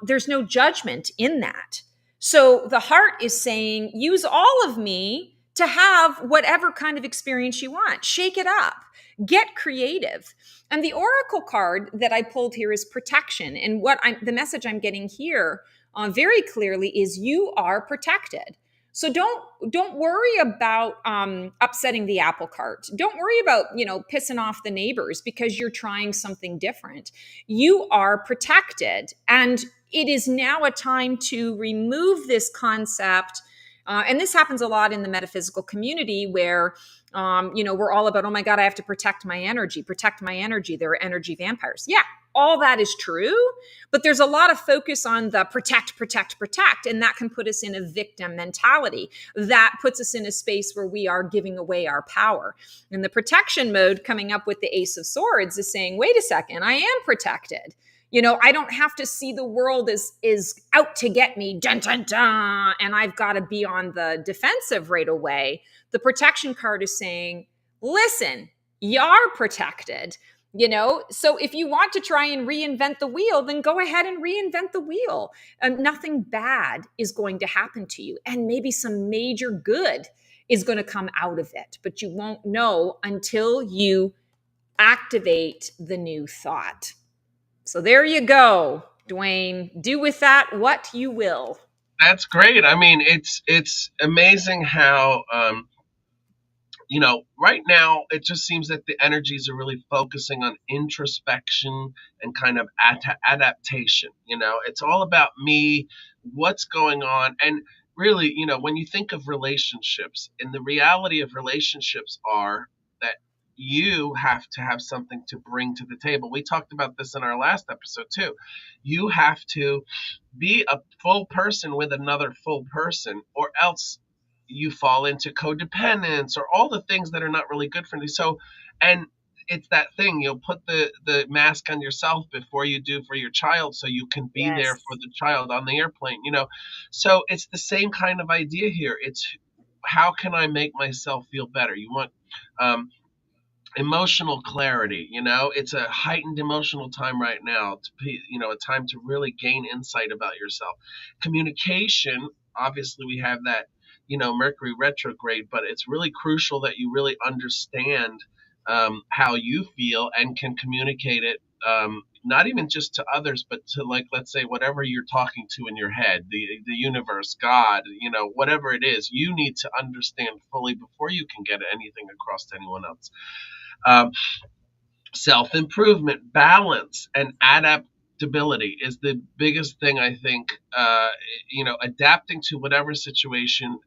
There's no judgment in that. So the heart is saying, use all of me to have whatever kind of experience you want. Shake it up. Get creative. And the oracle card that I pulled here is protection. And the message I'm getting here very clearly is you are protected. So don't worry about upsetting the apple cart. Don't worry about pissing off the neighbors because you're trying something different. You are protected, and it is now a time to remove this concept. And this happens a lot in the metaphysical community where we're all about, oh my God, I have to protect my energy. There are energy vampires. Yeah, all that is true, but there's a lot of focus on the protect, and that can put us in a victim mentality. That puts us in a space where we are giving away our power. And the protection mode coming up with the Ace of Swords is saying, wait a second, I am protected. I don't have to see the world is out to get me, dun, dun, dun, and I've got to be on the defensive right away. The protection card is saying, listen, you're protected. So if you want to try and reinvent the wheel, then go ahead and reinvent the wheel. And nothing bad is going to happen to you. And maybe some major good is going to come out of it, but you won't know until you activate the new thought. So there you go, Dwayne. Do with that what you will. That's great. I mean, it's amazing how right now it just seems that the energies are really focusing on introspection and kind of adaptation. It's all about me, what's going on. And really, when you think of relationships, and the reality of relationships are that you have to have something to bring to the table. We talked about this in our last episode too. You have to be a full person with another full person, or else you fall into codependence or all the things that are not really good for you. So, and it's that thing, you'll put the mask on yourself before you do for your child, so you can be there for the child on the airplane, So it's the same kind of idea here. It's how can I make myself feel better? You want emotional clarity. It's a heightened emotional time right now, to be, a time to really gain insight about yourself. Communication, obviously we have that, Mercury retrograde, but it's really crucial that you really understand how you feel and can communicate it, not even just to others, but to, like, let's say, whatever you're talking to in your head, the universe, God, whatever it is, you need to understand fully before you can get anything across to anyone else. Self-improvement, balance, and adaptability is the biggest thing, I think. Adapting to whatever situation,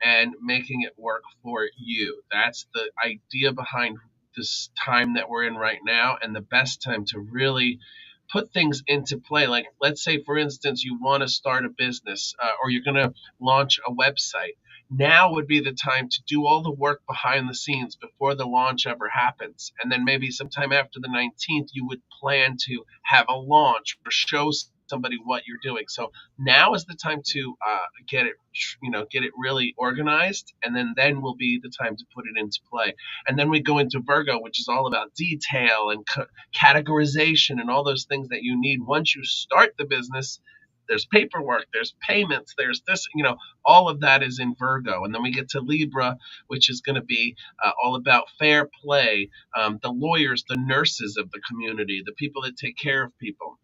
and making it work for you. That's the idea behind this time that we're in right now, and the best time to really put things into play. Like, let's say, for instance, you want to start a business, or you're going to launch a website. Now would be the time to do all the work behind the scenes before the launch ever happens. And then maybe sometime after the 19th, you would plan to have a launch or show somebody what you're doing. So now is the time to get it really organized, and then will be the time to put it into play. And then we go into Virgo, which is all about detail and categorization and all those things that you need once you start the business. There's paperwork, there's payments, there's this, all of that is in Virgo. And then we get to Libra, which is going to be all about fair play, the lawyers, the nurses of the community, the people that take care of people.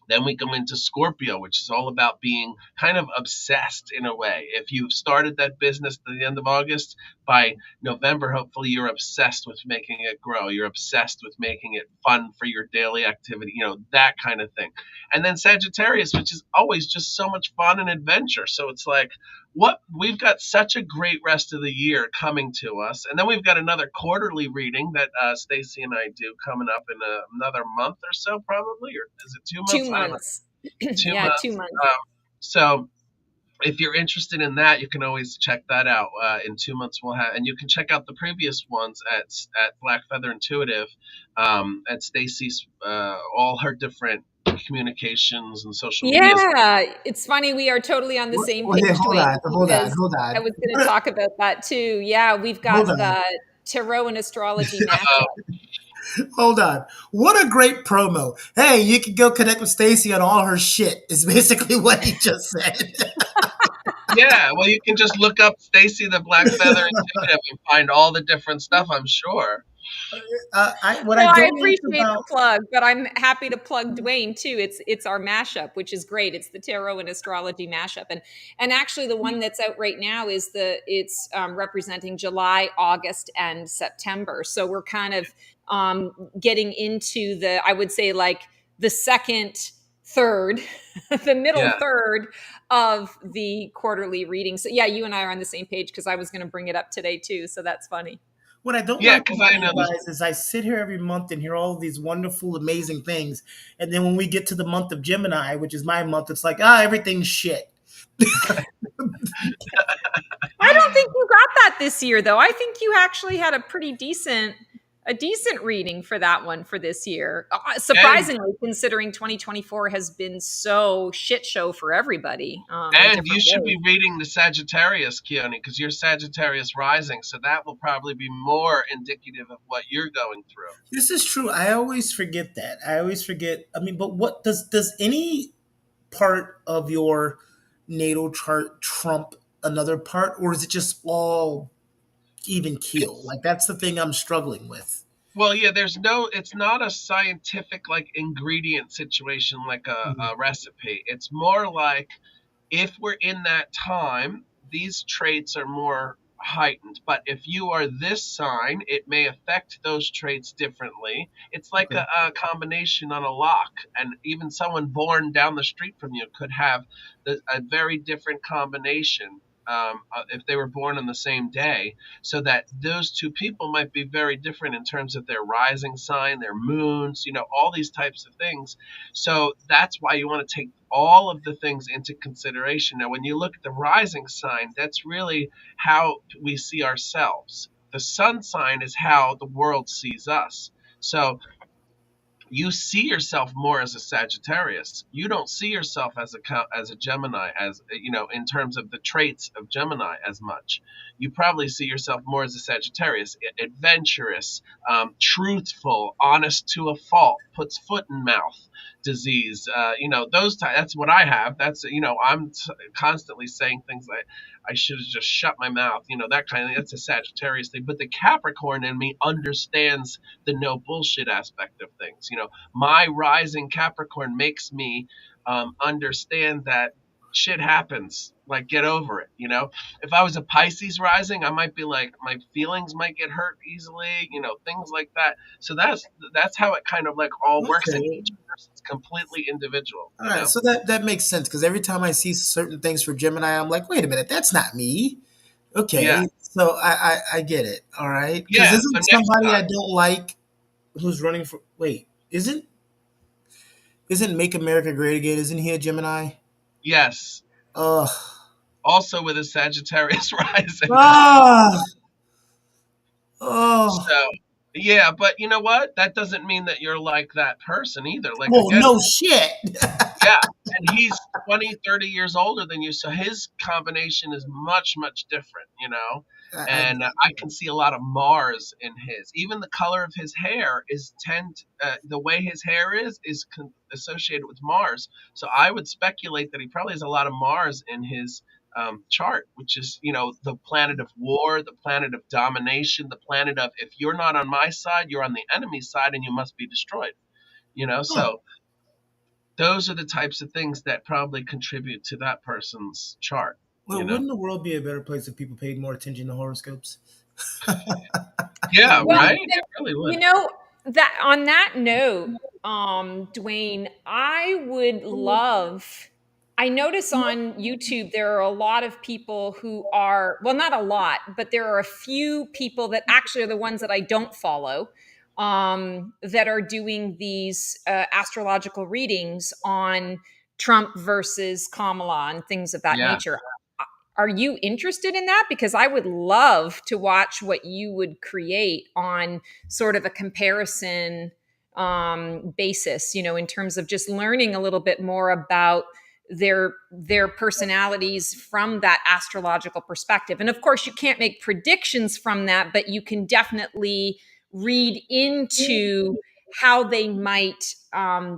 Then we go into Scorpio, which is all about being kind of obsessed in a way. If you've started that business at the end of August, by November, hopefully you're obsessed with making it grow. You're obsessed with making it fun for your daily activity, that kind of thing. And then Sagittarius, which is always just so much fun and adventure. So it's like, what we've got such a great rest of the year coming to us, and then we've got another quarterly reading that Stacy and I do coming up in another month or so, probably, or is it 2 months? 2 months. Two Yeah, months. 2 months. So if you're interested in that, you can always check that out. In 2 months, we'll have, and you can check out the previous ones at Black Feather Intuitive, at Stacy's, all her different communications and social media. Yeah, it's funny. We are totally on the same page, Hold Dwayne, on, hold on, because hold on. I was going to talk about that too. Yeah, we've got Hold on. the tarot and astrology mashup. Hold on. What a great promo. Hey, you can go connect with Stacy on all her shit, is basically what he just said. Yeah, well, you can just look up Stacy the Black Feather Intuitive and find all the different stuff, I'm sure. What Well, I I don't like appreciate the about plug, but I'm happy to plug Dwayne too. It's our mashup, which is great. It's the tarot and astrology mashup, and actually the one that's out right now is it's representing July, August, and September. So we're kind of getting into I would say like the second third, the middle Yeah. third of the quarterly reading. So yeah, you and I are on the same page because I was going to bring it up today too. So that's funny. what I don't Yeah, like because about I you know this. guys is I sit here every month and hear all of these wonderful, amazing things, and then when we get to the month of Gemini, which is my month, it's like everything's shit. I don't think you got that this year, though. I think you actually had a decent reading for that one for this year. Surprisingly, considering 2024 has been so shit show for everybody. In And you different should ways. be reading the Sagittarius, Keone, because you're Sagittarius rising, so that will probably be more indicative of what you're going through. This is true. I always forget that. I always forget. I mean, but what does any part of your natal chart trump another part, or is it just all even keel? It's Like that's the thing I'm struggling with. Well, yeah, it's not a scientific like ingredient situation like a recipe. It's more like, if we're in that time, these traits are more heightened. But if you are this sign, it may affect those traits differently. It's like Okay. a combination on a lock, and even someone born down the street from you could have a very different combination. If they were born on the same day, so that those two people might be very different in terms of their rising sign, their moons, all these types of things. So that's why you want to take all of the things into consideration. Now, when you look at the rising sign, that's really how we see ourselves. The sun sign is how the world sees us. So you see yourself more as a Sagittarius. You don't see yourself as a Gemini, as in terms of the traits of Gemini as much. You probably see yourself more as a Sagittarius, adventurous, truthful, honest to a fault, puts foot in mouth, disease. Those types. That's what I have. That's I'm constantly saying things like, I should have just shut my mouth. That kind of thing. That's a Sagittarius thing. But the Capricorn in me understands the no bullshit aspect of things. My rising Capricorn makes me understand that shit happens. Like, get over it. If I was a Pisces rising, I might be like, my feelings might get hurt easily. Things like that. So that's how it kind of like all works, and Okay. each person's completely individual. All right, so that makes sense because every time I see certain things for Gemini, I'm like, wait a minute, that's not me. Yeah, Okay, so I get it. All right, because yeah. So isn't next somebody I time, don't like who's running for? Wait, isn't Make America Great Again? Isn't he a Gemini? yes. Ugh. Also with a Sagittarius rising. Ah. Oh. So, yeah, but you know what? That doesn't mean that you're like that person either. Like, Well, again, no shit. yeah, and he's 20, 30 years older than you, so his combination is much, much different. I And I can see a lot of Mars in his. Even the color of his hair the way his hair is associated with Mars. So I would speculate that he probably has a lot of Mars in his chart, which is, the planet of war, the planet of domination, the planet of, if you're not on my side, you're on the enemy's side and you must be destroyed. huh. So those are the types of things that probably contribute to that person's chart, you Well, know? wouldn't the world be a better place if people paid more attention to horoscopes? Yeah, Well, right? It really you would. know, that on that note, Dwayne, I would love. I notice on YouTube there are a lot of people who are, well, not a lot, but there are a few people that actually are the ones that I don't follow, that are doing these astrological readings on Trump versus Kamala and things of that Yeah. nature. Are you interested in that? Because I would love to watch what you would create on sort of a comparison basis, in terms of just learning a little bit more about their personalities from that astrological perspective. And of course, you can't make predictions from that, but you can definitely read into how they might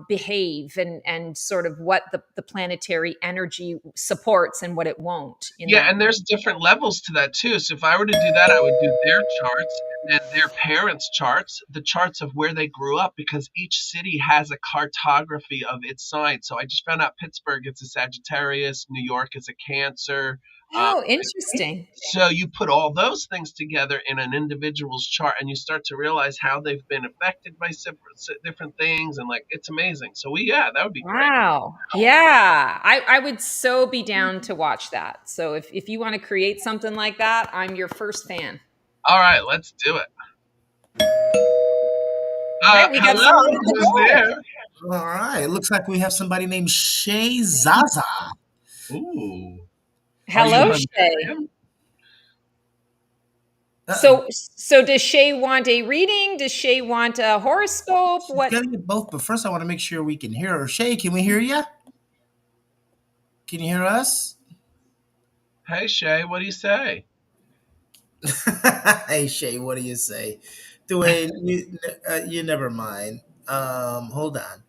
behave, and sort of what the planetary energy supports and what it won't in Yeah, that. and there's different levels to that too. So if I were to do that, I would do their charts and then their parents' charts, the charts of where they grew up, because each city has a cartography of its sign. So I just found out Pittsburgh is a Sagittarius, New York is a Cancer. Um, Oh, interesting. so you put all those things together in an individual's chart, and you start to realize how they've been affected by different things, and like it's amazing. So yeah, that would be great. Wow. Yeah. I would so be down to watch that. So if you want to create something like that, I'm your first fan. All right, let's do it. All right, we got someone Hello, on the who's roll. there? All right. It looks like we have somebody named Shay Zaza. Ooh, are you Hello, Shay. Hungarian? Uh-oh. So does Shay want a reading? Does Shay want a horoscope? She's What? getting it both, but first I want to make sure we can hear her. Shay, can we hear you? Can you hear us? Hey Shay, what do you say? Hey, Shay, what do you say? Dwayne, you never mind. Hold on.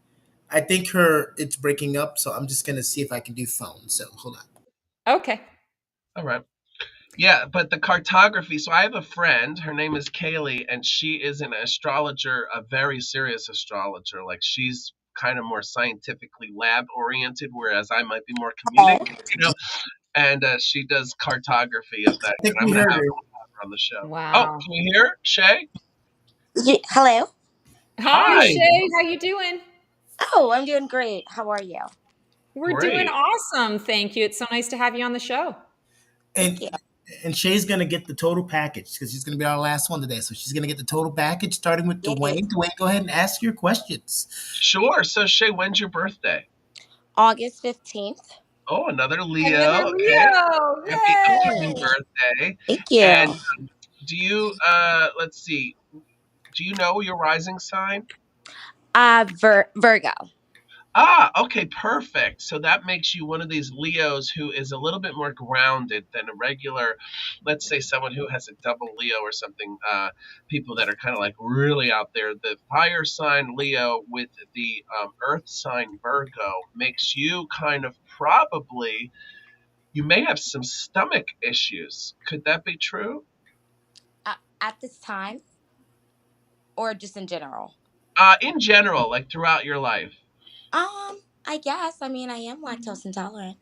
I think it's breaking up, so I'm just gonna see if I can do phone. So hold on. Okay. All right. Yeah, but the cartography. So I have a friend. Her name is Kaylee, and she is an astrologer, a very serious astrologer. Like she's kind of more scientifically lab oriented, whereas I might be more Oh, communicative. And she does cartography of that. I think And I'm we gonna heard have her. her on the show. Oh, Wow. can you hear Shay? hello. Hi, Hi. Shay. How you doing? Oh, I'm doing great. How are you? We're doing Great. awesome. Thank you. It's so nice to have you on the show. Thank you. And Shay's gonna get the total package because she's gonna be our last one today. So she's gonna get the total package, starting with Yay. Dwayne. Dwayne, go ahead and ask your questions. Sure. So Shay, when's your birthday? August 15th. Oh, another Another Leo. Okay. Leo. Happy upcoming Yay. birthday. Thank you. And do you let's see, do you know your rising sign? Virgo. Okay, perfect. So that makes you one of these Leos who is a little bit more grounded than a regular, let's say someone who has a double Leo or something, people that are kind of like really out there. The fire sign Leo with the earth sign Virgo makes you kind of probably, you may have some stomach issues. Could that be true? At this time, or just in general? In general, like throughout your life. I guess. I mean, I am lactose intolerant.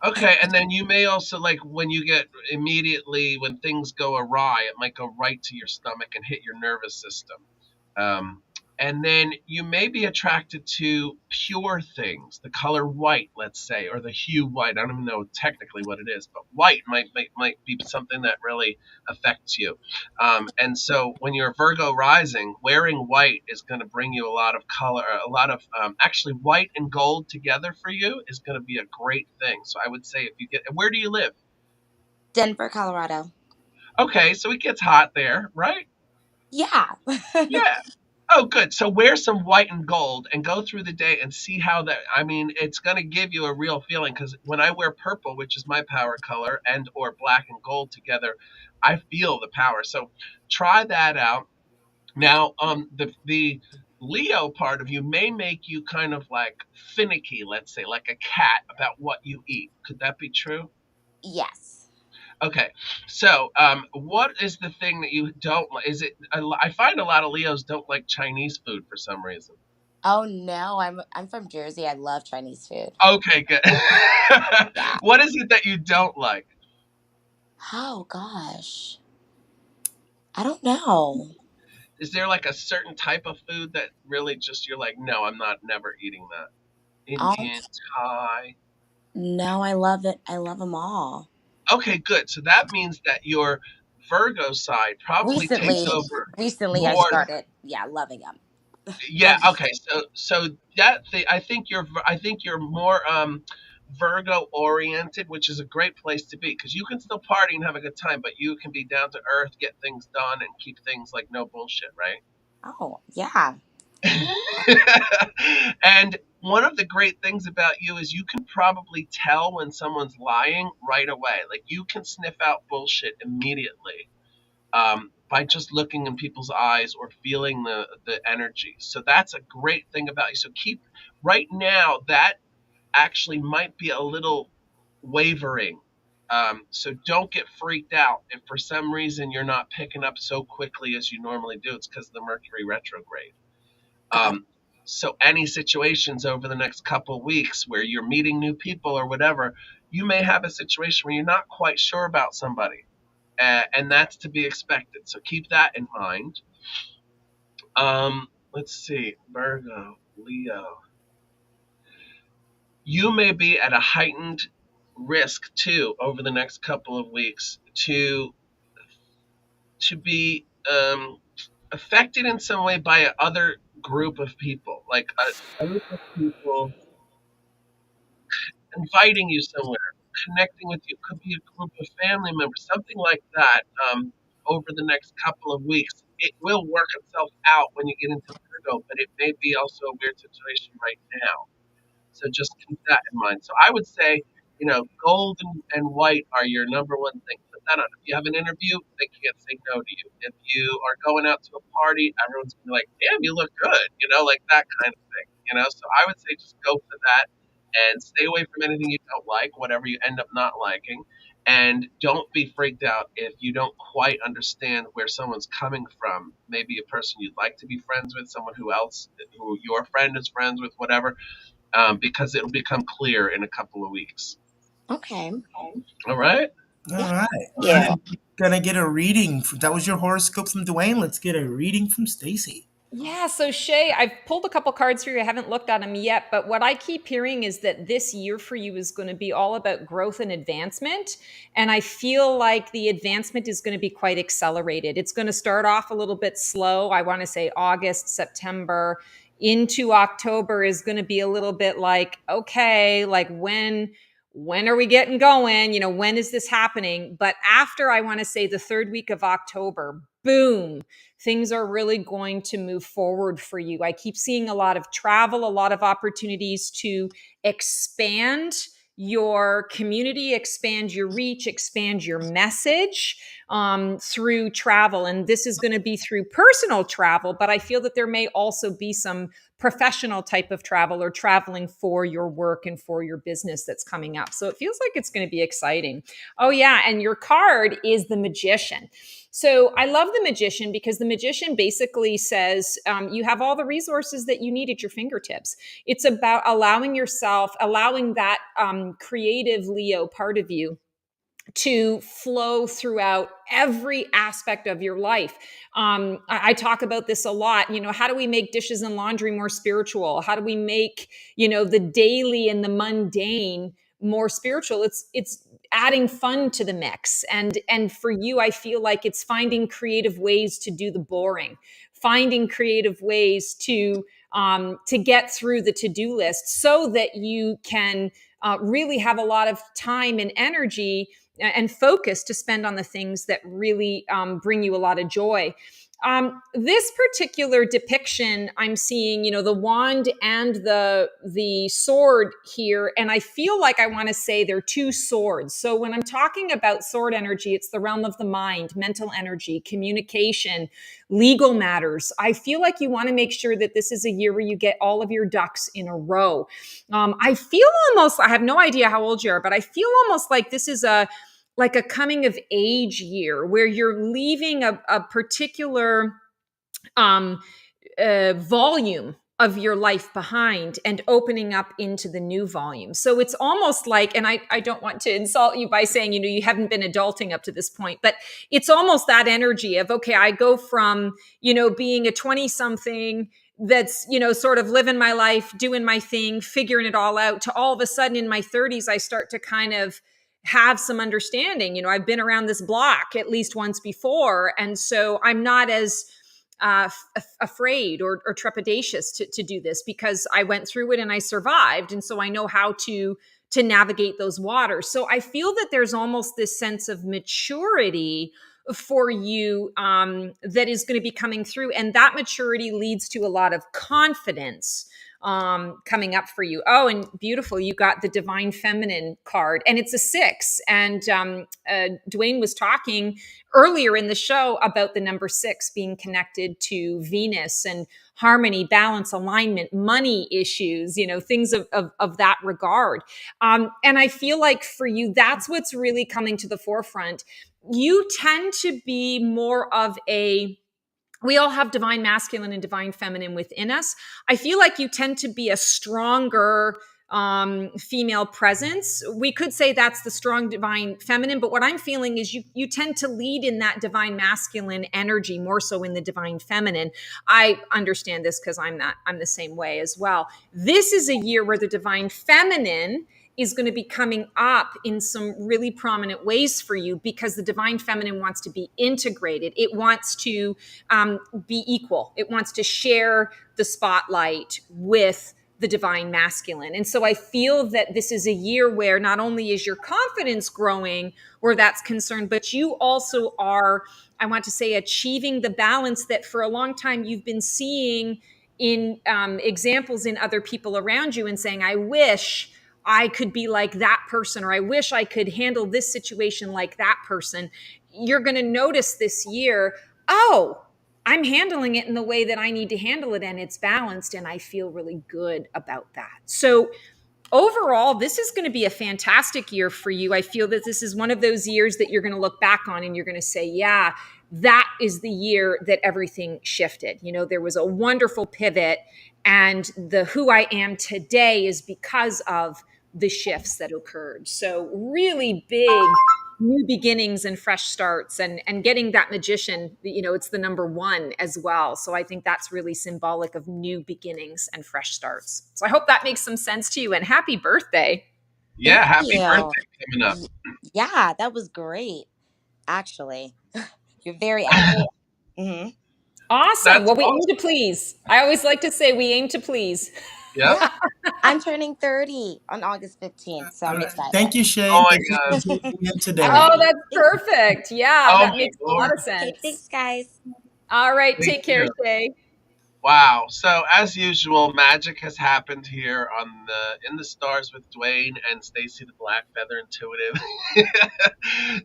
Okay, and then you may also like when you get immediately when things go awry, it might go right to your stomach and hit your nervous system. Um, and then you may be attracted to pure things, the color white, let's say, or the hue white. I don't even know technically what it is, but white might be something that really affects you. And so when you're Virgo rising, wearing white is going to bring you a lot of color, a lot of actually white and gold together for you is going to be a great thing. So I would say if you get, where do you live? Denver, Colorado. Okay, so it gets hot there, right? Yeah. Yeah. Oh, good. So wear some white and gold and go through the day and see how that. I mean, it's going to give you a real feeling because when I wear purple, which is my power color, and or black and gold together, I feel the power. So try that out. Now, the Leo part of you may make you kind of like finicky, let's say, like a cat about what you eat. Could that be true? Yes. Okay, so what is the thing that you don't like? Is it? I find a lot of Leos don't like Chinese food for some reason. Oh no, I'm from Jersey. I love Chinese food. Okay, good. Yeah. What is it that you don't like? Oh gosh. I don't know. Is there like a certain type of food that really just you're like, no, I'm not never eating that? Oh Indian, Thai. no, I love it. I love them all. Okay, good. So that means that your Virgo side probably takes Recently, over recently I more. started, yeah, loving them. Yeah. Loving. Okay. So that thing, I think you're more Virgo oriented, which is a great place to be because you can still party and have a good time, but you can be down to earth, get things done, and keep things like no bullshit, right? Oh yeah. And one of the great things about you is you can probably tell when someone's lying right away. Like you can sniff out bullshit immediately by just looking in people's eyes or feeling the energy. So that's a great thing about you. So keep right now that actually might be a little wavering. So don't get freaked out if for some reason you're not picking up so quickly as you normally do. It's because of the Mercury retrograde. God. Um, so any situations over the next couple of weeks where you're meeting new people or whatever, you may have a situation where you're not quite sure about somebody, and that's to be expected. So keep that in mind. Let's see, Virgo, Leo. You may be at a heightened risk too over the next couple of weeks to be affected in some way by a other group of people, like a group of people inviting you somewhere, connecting with you. Could be a group of family members, something like that. Over the next couple of weeks, it will work itself out when you get into Virgo, but it may be also a weird situation right now. So just keep that in mind. So I would say, gold and white are your number one thing. Put that on. If you have an interview, they can't say no to you. If you are going out to a party, everyone's gonna be like, "Damn, you look good," like that kind of thing. So I would say just go for that and stay away from anything you don't like, whatever you end up not liking. And don't be freaked out if you don't quite understand where someone's coming from. Maybe a person you'd like to be friends with, someone who your friend is friends with, whatever, because it'll become clear in a couple of weeks. Okay. All right. All Yeah. right. Yeah. I'm gonna get a reading. That was your horoscope from Dwayne. Let's get a reading from Stacy. Yeah, so Shay, I've pulled a couple cards for you. I haven't looked at them yet, but what I keep hearing is that this year for you is going to be all about growth and advancement. And I feel like the advancement is going to be quite accelerated. It's going to start off a little bit slow. I want to say August, September into October is going to be a little bit like, okay, like when are we getting going? When is this happening? But after, I want to say, the third week of October, boom, things are really going to move forward for you. I keep seeing a lot of travel, a lot of opportunities to expand your community, expand your reach, expand your message through travel. And this is going to be through personal travel, but I feel that there may also be some professional type of travel or traveling for your work and for your business that's coming up. So it feels like it's going to be exciting. Oh, yeah. And your card is the Magician. So I love the magician because the magician basically says you have all the resources that you need at your fingertips. It's about allowing that creative Leo part of you to flow throughout every aspect of your life. I talk about this a lot. How do we make dishes and laundry more spiritual? How do we make, the daily and the mundane more spiritual? It's adding fun to the mix. And for you, I feel like it's finding creative ways to do the boring, finding creative ways to get through the to-do list so that you can really have a lot of time and energy and focus to spend on the things that really bring you a lot of joy. This particular depiction, I'm seeing, the wand and the sword here, and I feel like I want to say they're two swords. So when I'm talking about sword energy, it's the realm of the mind, mental energy, communication, legal matters. I feel like you want to make sure that this is a year where you get all of your ducks in a row. I feel almost, I have no idea how old you are, but I feel almost like this is like a coming of age year where you're leaving a particular volume of your life behind and opening up into the new volume. So it's almost like, and I don't want to insult you by saying, you haven't been adulting up to this point, but it's almost that energy of, okay, I go from, being a 20 something that's, sort of living my life, doing my thing, figuring it all out, to all of a sudden in my 30s, I start to kind of have some understanding. I've been around this block at least once before. And so I'm not as afraid or trepidatious to do this because I went through it and I survived. And so I know how to navigate those waters. So I feel that there's almost this sense of maturity for you that is going to be coming through. And that maturity leads to a lot of confidence coming up for you. Oh, and beautiful. You got the Divine Feminine card, and it's a 6. And Dwayne was talking earlier in the show about the number 6 being connected to Venus and harmony, balance, alignment, money issues, things of that regard. And I feel like for you, that's what's really coming to the forefront. You tend to be more of we all have divine masculine and divine feminine within us. I feel like you tend to be a stronger female presence. We could say that's the strong divine feminine, but what I'm feeling is you tend to lead in that divine masculine energy more so in the divine feminine. I understand this because I'm the same way as well. This is a year where the divine feminine is going to be coming up in some really prominent ways for you because the divine feminine wants to be integrated. It wants to be equal. It wants to share the spotlight with the divine masculine. And so I feel that this is a year where not only is your confidence growing where that's concerned, but you also are, I want to say, achieving the balance that for a long time you've been seeing in examples in other people around you and saying, I wish I could be like that person, or I wish I could handle this situation like that person. You're going to notice this year, oh, I'm handling it in the way that I need to handle it, and it's balanced, and I feel really good about that. So overall, this is going to be a fantastic year for you. I feel that this is one of those years that you're going to look back on and you're going to say, yeah, that is the year that everything shifted. There was a wonderful pivot, and the who I am today is because of the shifts that occurred. So really big new beginnings and fresh starts, and getting that magician, it's the number 1 as well. So I think that's really symbolic of new beginnings and fresh starts. So I hope that makes some sense to you, and happy birthday. Yeah, Thank happy you. birthday coming up. Yeah, that was great. Actually, you're very accurate. Mm-hmm. Awesome. That's Well, we awesome. aim to please. I always like to say we aim to please. Yep. Yeah, I'm turning 30 on August 15th, so I'm excited. Thank you, Oh Shay. my Thank you God. for tuning in today. All Oh, right. that's perfect. Yeah, Oh that my makes a lot Lord. of Okay, sense. thanks, guys. All right. Thank Take care, you. Shay. Wow. So as usual, magic has happened here on the In the Stars with Dwayne and Stacy the Black Feather Intuitive.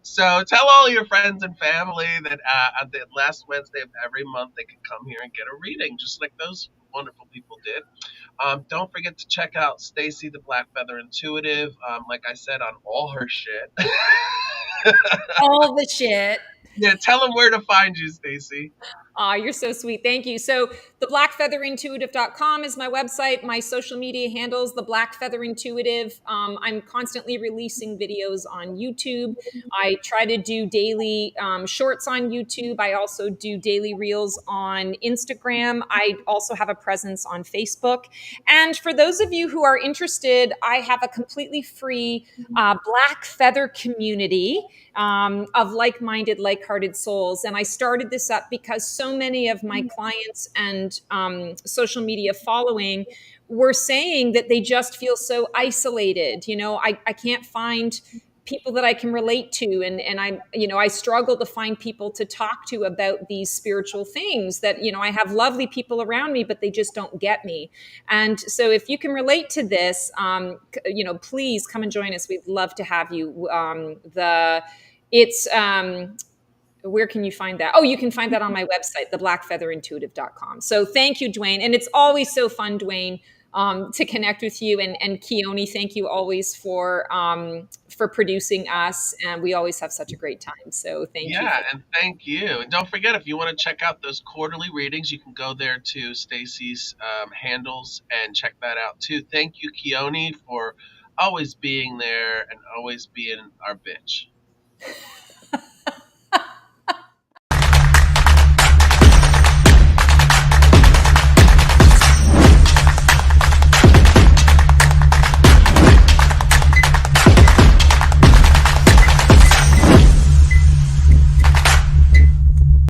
So tell all your friends and family that on the last Wednesday of every month they can come here and get a reading, just like those wonderful people did. Don't forget to check out Stacy the Black Feather Intuitive. Like I said, on all her shit. All the shit. Yeah, tell them where to find you, Stacy. You're so sweet. Thank you. So the blackfeatherintuitive.com is my website. My social media handles the Black Feather Intuitive. I'm constantly releasing videos on YouTube. I try to do daily shorts on YouTube. I also do daily reels on Instagram. I also have a presence on Facebook. And for those of you who are interested, I have a completely free Black Feather community of like minded, like hearted souls. And I started this up because so many of my clients and social media following were saying that they just feel so isolated. I can't find people that I can relate to. And I struggle to find people to talk to about these spiritual things that, I have lovely people around me, but they just don't get me. And so if you can relate to this, please come and join us. We'd love to have you. It's Where can you find that? Oh, you can find that on my website, theblackfeatherintuitive.com. So thank you, Dwayne. And it's always so fun, Dwayne, to connect with you. And Keone, thank you always for producing us. And we always have such a great time. So thank you Yeah, for that. and thank you. And don't forget, if you want to check out those quarterly readings, you can go there to Stacy's handles and check that out too. Thank you, Keone, for always being there and always being our bitch.